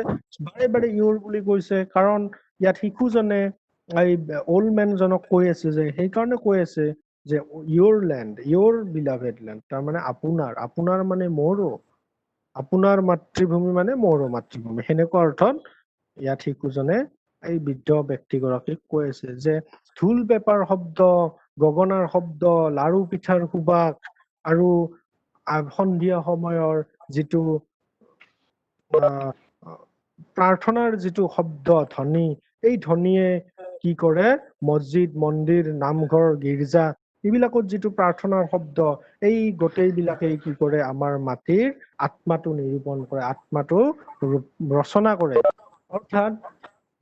বাৰে বাৰে ইউৰ বুলি কৈছে কাৰণ ইয়াত শিশুজনে এই অল্ড মেনজনক কৈ আছে যে সেইকাৰণে কৈ আছে যে ইউৰ লেণ্ড ইউৰ বিলাভেড লেণ্ড তাৰমানে আপোনাৰ মানে মোৰো আপোনাৰ মাতৃভূমি মানে মোৰো মাতৃভূমি সেনেকুৱা অৰ্থত ইয়াত শিশুজনে এই বৃদ্ধ ব্যক্তিগৰাকীক কৈ আছে যে ঢোল পেঁপাৰ শব্দ গগনাৰ শব্দ লাৰু পিঠাৰ সুবাস আৰু সন্ধিয়া সময়ৰ যিটো প্ৰাৰ্থনাৰ যিটো শব্দ ধ্বনি এই ধ্বনিয়ে কি কৰে মছজিদ মন্দিৰ নামঘৰ গীৰ্জা এইবিলাকত যিটো প্ৰাৰ্থনাৰ শব্দ এই গোটেইবিলাকেই কি কৰে আমাৰ মাটিৰ আত্মাটো নিৰূপণ কৰে আত্মাটো ৰচনা কৰে। অৰ্থাৎ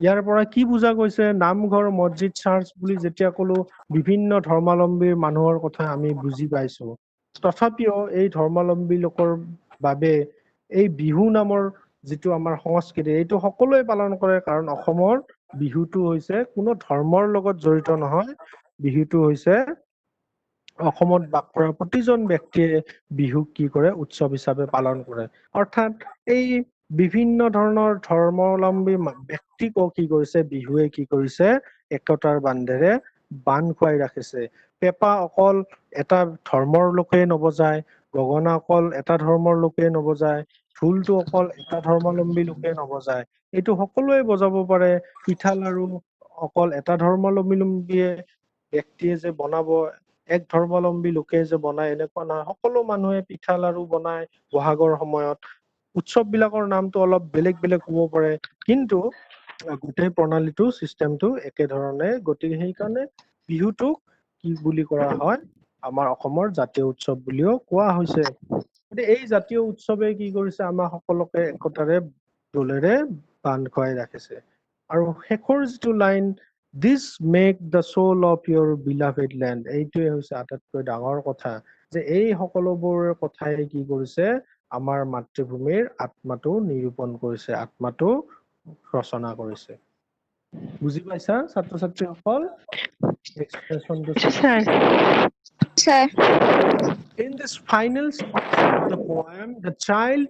ইয়াৰ পৰা কি বুজা গৈছে নামঘৰ মছজিদ চাৰ্চ বুলি যেতিয়া কলো বিভিন্ন ধৰ্মাৱলম্বীৰ মানুহৰ কথা আমি বুজি পাইছো। তথাপিও এই ধৰ্মাৱলম্বী লোকৰ বাবে এই বিহু নামৰ যিটো আমাৰ সংস্কৃতি এইটো সকলোৱে পালন কৰে কাৰণ অসমৰ বিহুটো হৈছে কোনো ধৰ্মৰ লগত জড়িত নহয়। বিহুটো হৈছে অসমত বাস কৰা প্ৰতিজন ব্যক্তিয়ে বিহুক কি কৰে উৎসৱ হিচাপে পালন কৰে। অৰ্থাৎ এই বিভিন্ন ধৰণৰ ধৰ্মাৱলম্বী ব্যক্তিকো কি কৰিছে বিহুৱে কি কৰিছে একতাৰ বান্ধেৰে বান্ধ খুৱাই ৰাখিছে। পেঁপা অকল এটা ধৰ্মৰ লোকে নবজায় গগনা অকল এটা ধৰ্মৰ লোকে নবজায় ঢোলটো অকল এটা ধৰ্মাৱলম্বী লোকে নবজায় এইটো সকলোৱে বজাব পাৰে। পিঠা লাৰু অকল এটা ধৰ্মাৱলম্বীয়ে ব্যক্তিয়ে যে বনাব এক ধৰ্মাৱলম্বী লোকে যে বনায় এনেকুৱা নহয় সকলো মানুহে পিঠা লাৰু বনায় বহাগৰ সময়ত। উৎসৱ বিলাকৰ নামটো অলপ বেলেগ বেলেগ হ'ব পাৰে কিন্তু গোটেই প্ৰণালীটো চিষ্টেমটো একেধৰণে গতিকে সেইকাৰণে বিহুটোক কি বুলি কৰা হয় আমাৰ অসমৰ জাতীয় উৎসৱ বুলিও কোৱা হৈছে। গতিকে এই জাতীয় উৎসৱে কি কৰিছে আমাৰ সকলোকে একতাৰে দোলেৰে বান্ধ খুৱাই ৰাখিছে। আৰু শেষৰ যিটো line this make the soul of your beloved land এইটোৱে হৈছে আটাইতকৈ ডাঙৰ কথা যে এই সকলোবোৰ কথাই কি কৰিছে আমাৰ মাতৃভূমিৰ আত্মাটো নিৰূপণ কৰিছে আত্মাটো ৰচনা কৰিছে। বুজি পাইছা ছাত্ৰ ছাত্ৰীসকল এক্সপ্ৰেছনটো Sir. In this final section of the poem, the child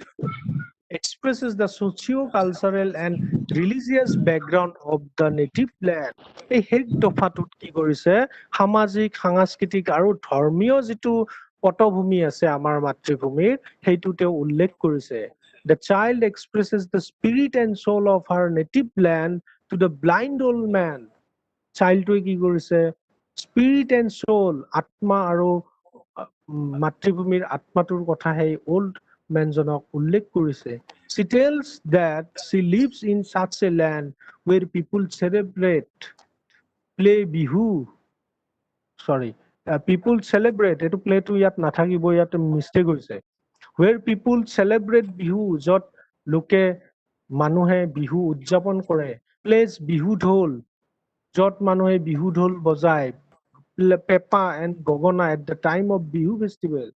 expresses the socio-cultural and religious background of the native land. এই শেষ দফাটোত কি কৰিছে সামাজিক সাংস্কৃতিক আৰু ধৰ্মীয় যিটো পটভূমি আছে আমাৰ মাতৃভূমিৰ সেইটো তেওঁ উল্লেখ কৰিছে। The child expresses the spirit and soul of her native land to the blind old man. চাইল্ডটোৱে কি কৰিছে স্পিৰিট এণ্ড সোল, আত্মা আৰু মাতৃভূমিৰ আত্মাটোৰ কথা সেই ওল্ড মেনজনক উল্লেখ কৰিছে। She tells that she lives in such a land where people celebrate, play bihu, sorry, people celebrate, এইটো প্লেটো ইয়াত নাথাকিব, ইয়াত মিষ্টেক হৈছে। Where people celebrate বিহু, য'ত লোকে মানুহে বিহু উদযাপন কৰে। Plays বিহু ঢোল, য'ত মানুহে বিহু ঢোল বজায়। পেপা এণ্ড গগনা at the time of Bihu festival,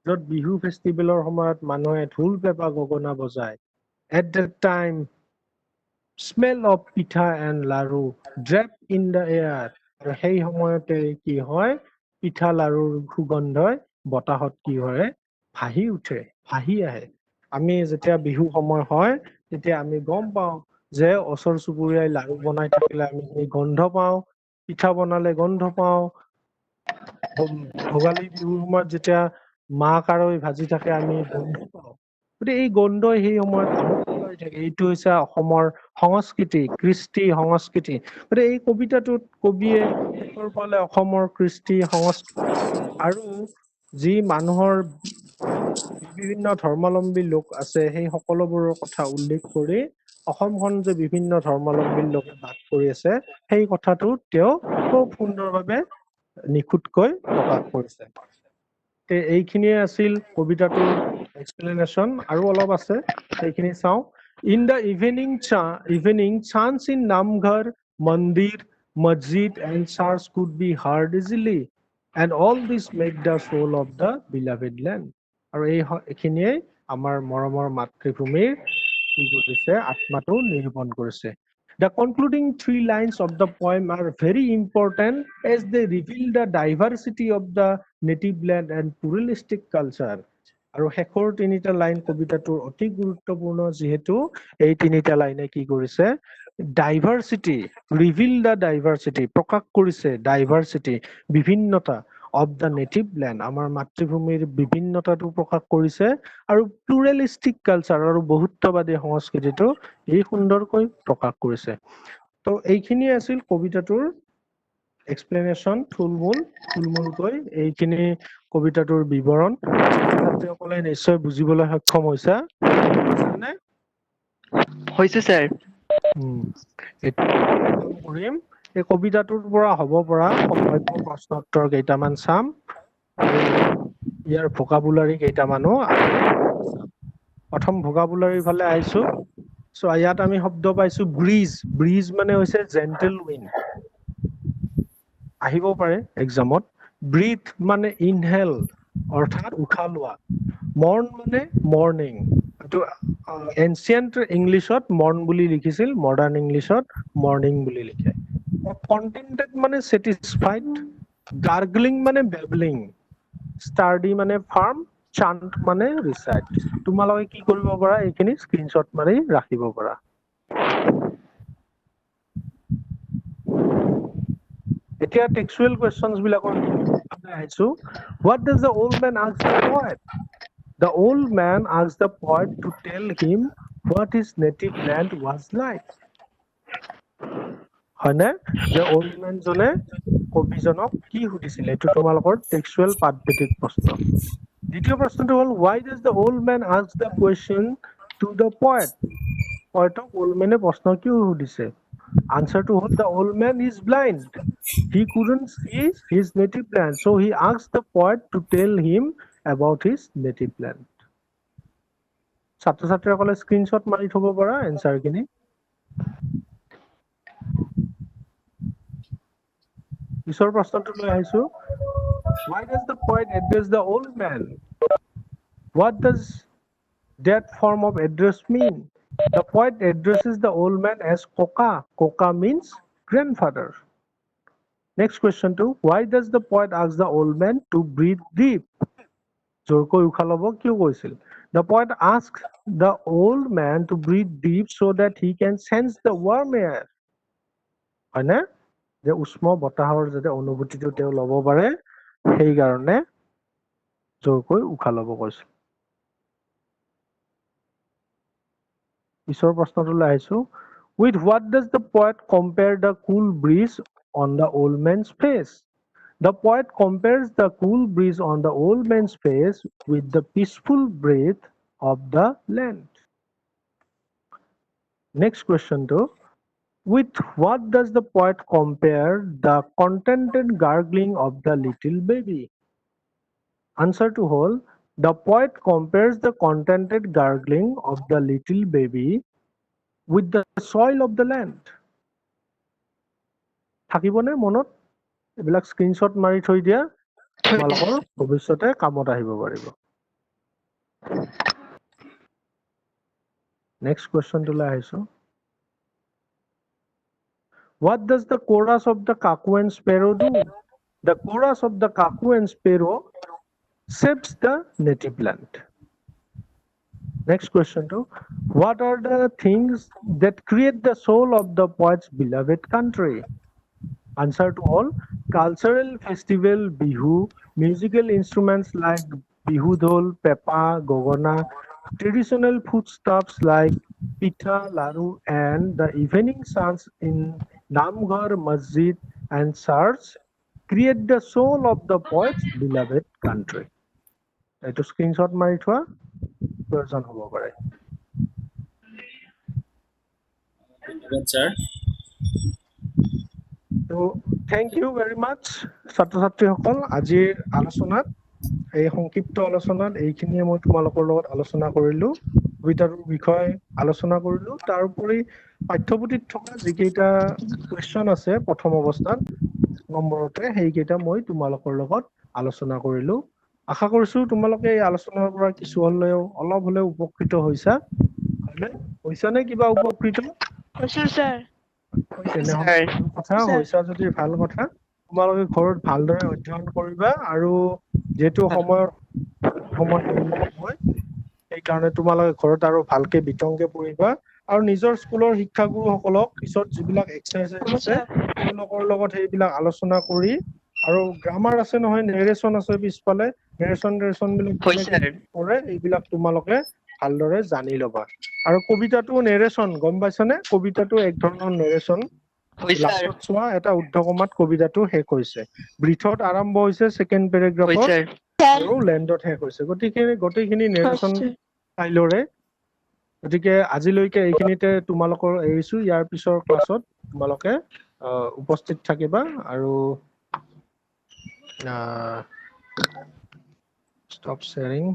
য'ত বিহু ফেষ্টিভেলৰ সময়ত মানুহে ঢোল পেপা গগনা বজায়। At that time, smell of পিঠা এণ্ড লাৰু ড্ৰেপ ইন দ্য এয়াৰ, আৰু সেই সময়তে কি হয়, পিঠা লাৰুৰ সুগন্ধই বতাহত কি হয়, ভাহি উঠে, ভাহি আহে। আমি যেতিয়া বিহু সময় হয় তেতিয়া আমি গম পাওঁ যে ওচৰ চুবুৰীয়াই লাৰু বনাই থাকিলে আমি সেই গন্ধ পাওঁ, পিঠা বনালে গন্ধ পাওঁ। ভোগালী বিহুৰ সময়ত যেতিয়া মাহ কাৰৈ ভাজি থাকে আমি গন্ধ পাওঁ। গতিকে এই গন্ধই সেই সময়ত আমোদ কৰি থাকে। এইটো হৈছে অসমৰ সংস্কৃতি, কৃষ্টি সংস্কৃতি। গতিকে এই কবিতাটোত কবিয়ে শেষৰ ফালে অসমৰ কৃষ্টি সংস্কৃতি আৰু যি মানুহৰ বিভিন্ন ধৰ্মাৱলম্বী লোক আছে সেই সকলোবোৰৰ কথা উল্লেখ কৰি অসমখন যে বিভিন্ন ধৰ্মাৱলম্বী লোকে বাস কৰি আছে সেই কথাটো তেওঁ খুব সুন্দৰভাৱে নিখুঁতকৈ প্ৰকাশ কৰিছে। এইখিনিয়ে আছিল কবিতাটোৰ এক্সপ্লেনেশ্যন, আৰু অলপ আছে সেইখিনি চাওঁ। In the evening chants in নামঘৰ, মন্দিৰ, মছজিদ and church could be heard easily, and all this make the soul of the beloved land. আৰু এইখিনিয়ে আমাৰ মৰমৰ মাতৃভূমিৰ কি কৰিছে, আত্মাটো নিৰূপণ কৰিছে। The concluding 3 lines of the poem are very important as they reveal the diversity of the native land and pluralistic culture. আৰু শেষৰ 3টা লাইন কবিতাটোৰ অতি গুৰুত্বপূৰ্ণ, যিহেতু এই 3টা লাইনে কি কৰিছে, ডাইভাৰ্চিটি, ৰিভিল দ্য ডাইভাৰ্চিটি, প্ৰকাশ কৰিছে ডাইভাৰ্চিটি, বিভিন্নতা অফ দ্য নেটিভ লেণ্ড, আমাৰ মাতৃভূমিৰ বিভিন্নতাটো প্ৰকাশ কৰিছে, আৰু প্লুৰেলিষ্টিক কালচাৰ আৰু বহুত্ববাদী সংস্কৃতিটো এই সুন্দৰকৈ প্ৰকাশ কৰিছে। তো এইখিনি আছিল কবিতাটোৰ এক্সপ্লেনেশ্যন, থুলমূলকৈ এইখিনি কবিতাটোৰ বিৱৰণ। ছাত্ৰীসকলে নিশ্চয় বুজিবলৈ সক্ষম হৈছে নে? হৈছে ছাৰ। এতিয়া কাম কৰিম, এই কবিতাটোৰ পৰা হ'ব পৰা সম্ভাৱ্য প্ৰশ্ন উত্তৰ কেইটামান চাম আৰু ইয়াৰ ভোকাবুলাৰী কেইটামানো চাম। প্ৰথম ভোকাবুলাৰীৰ ফালে আহিছো। চ' ইয়াত আমি শব্দ পাইছো ব্ৰিজ। ব্ৰিজ মানে হৈছে জেণ্টেল উইণ্ড, আহিব পাৰে এক্সামত। ব্ৰিথ মানে ইনহেল, অৰ্থাৎ উশাহ লোৱা। মৰ্ন মানে মৰ্নিং, এইটো এনচিয়েণ্ট ইংলিছত মৰ্ন বুলি লিখিছিল, মডাৰ্ণ ইংলিছত মৰ্নিং বুলি লিখে। কণ্টেন্টেড মানে ছেটিছফাইড, গাৰ্গলিং মানে বেবলিং, ষ্টাৰ্ডি মানে ফাৰ্ম, চান্ট মানে ৰিচাইট। তোমালোকে কি কৰিব পাৰা, এইখিনি স্ক্ৰীনশ্বট মাৰি ৰাখিব পাৰা। এতিয়া টেক্সুৱেল কুৱেশ্যনছ বিলাকৰ আহিছো। What does the old man ask the poet? The old man asked the poet to tell him what his native land was like. হয়নে, যে old man জনে কবিজনক কি সুধিছিলে, এইটো তোমালোকৰ টেক্সুৱেল পাঠভিত্তিক প্ৰশ্ন। দ্বিতীয় প্ৰশ্নটো হ'ল, why does the old man ask the question to the poet? poetক old man প্ৰশ্ন কিয় সুধিছে? আনসাৰটো হ'ল, the old man is blind. He couldn't see his native land, so he asked the poet to tell him about his native land. ছাত্ৰ ছাত্ৰীসকলে screenshot মাৰি থব পাৰা এনসাৰখিনি। পিছৰ প্ৰশ্নটো লৈ আহিছো। Why does the poet address the old man? What does that form of address mean? The poet addresses the old man as Koka. Koka means grandfather. Next question 2. Why does the poet ask the old man to breathe deep? জোৰকৈ উশাহ ল'ব কিয় কৈছিল? The poet asks the old man to breathe deep so that he can sense the warm air. হয়নে, যে উষ্ম বতাহৰ যাতে অনুভূতিটো তেওঁ ল'ব পাৰে, সেইকাৰণে জোৰকৈ উশাহ ল'ব কৈছিল। পিছৰ প্ৰশ্নটোলৈ আহিছো। With what does the poet compare the cool breeze on the old man's face? The poet compares the cool breeze on the old man's face with the peaceful breath of the land. Next question too. With what does the poet compare the contented gargling of the little baby? Answer to whole. The poet compares the contented gargling of the little baby with the soil of the land. থাকিবনে মনত? এইবিলাক screenshot মাৰি থৈ দিয়া, তোমালোকৰ ভৱিষ্যতে কামত আহিব পাৰিব। নেক্সট কুৱেশ্যনটোলৈ আহিছো। What does the chorus of the cuckoo and sparrow do? The chorus of the cuckoo and sparrow shapes the native land. Next question too. What are the things that create the soul of the poet's beloved country? Answer to all. Cultural festival, Bihu, musical instruments like Bihu Dhol, Pepa, Gogona, traditional foodstuffs like Pitha, Laru, and the evening suns in Namghar, Masjid, and church create the soul of the poet's beloved country. এইটো screenshot মাৰি থোৱা প্ৰয়োজন হ'ব পাৰে। ধন্যবাদ sir. তো thank you very মাছ ছাত্ৰ ছাত্ৰীসকল। আজিৰ আলোচনাত, এই সংক্ষিপ্ত আলোচনাত এইখিনিয়ে মই তোমালোকৰ লগত আলোচনা কৰিলো, কবিতাটোৰ বিষয়ে আলোচনা কৰিলো। তাৰোপৰি পাঠ্যপুথিত থকা যিকেইটা কুৱেশ্যন আছে প্ৰথম অৱস্থাত নম্বৰতে, সেইকেইটা মই তোমালোকৰ লগত আলোচনা কৰিলো। আশা কৰিছো তোমালোকে এই আলোচনাৰ পৰা কিছু হলেও অলপ হলেও উপকৃত হৈছা। হয়নে? হৈছা নে কিবা উপকৃত? তেনেহ'লে ভাল কথা, হৈছা যদি ভাল কথা। তোমালোকে ঘৰত ভালদৰে অধ্যয়ন কৰিবা, আৰু যিহেতু সময় হয় সেইকাৰণে তোমালোকে ঘৰত আৰু ভালকে বিতংকে পঢ়িবা, আৰু নিজৰ স্কুলৰ শিক্ষাগুৰুসকলক পিছত যিবিলাক এক্সাৰচাইজ আছে তেওঁলোকৰ লগত সেইবিলাক আলোচনা কৰি, আৰু গ্ৰামাৰ আছে নহয়, নেৰেশ্যন আছে পিছফালে, নেৰেশ্যন বিলাক কেনেকে কৰে এইবিলাক তোমালোকে ভালদৰে জানি ল'বা। আৰু কবিতাটো নেৰেশ্যন, গম পাইছানে? কবিতাটো এক ধৰণৰ নেৰেশ্যন। লাষ্টত চোৱা, এটা উদ্ধকমাত কবিতাটো শেষ হৈছে, ব্ৰিথত আৰম্ভ হৈছে, ছেকেণ্ড পেৰেগ্ৰাফত আৰু লেণ্ডত শেষ হৈছে। গতিকে গোটেইখিনি নেৰেশ্যন ষ্টাইলৰে। গতিকে আজিলৈকে এইখিনিতে তোমালোকৰ এৰিছো। ইয়াৰ পিছৰ ক্লাছত তোমালোকে উপস্থিত থাকিবা, আৰু stop sharing.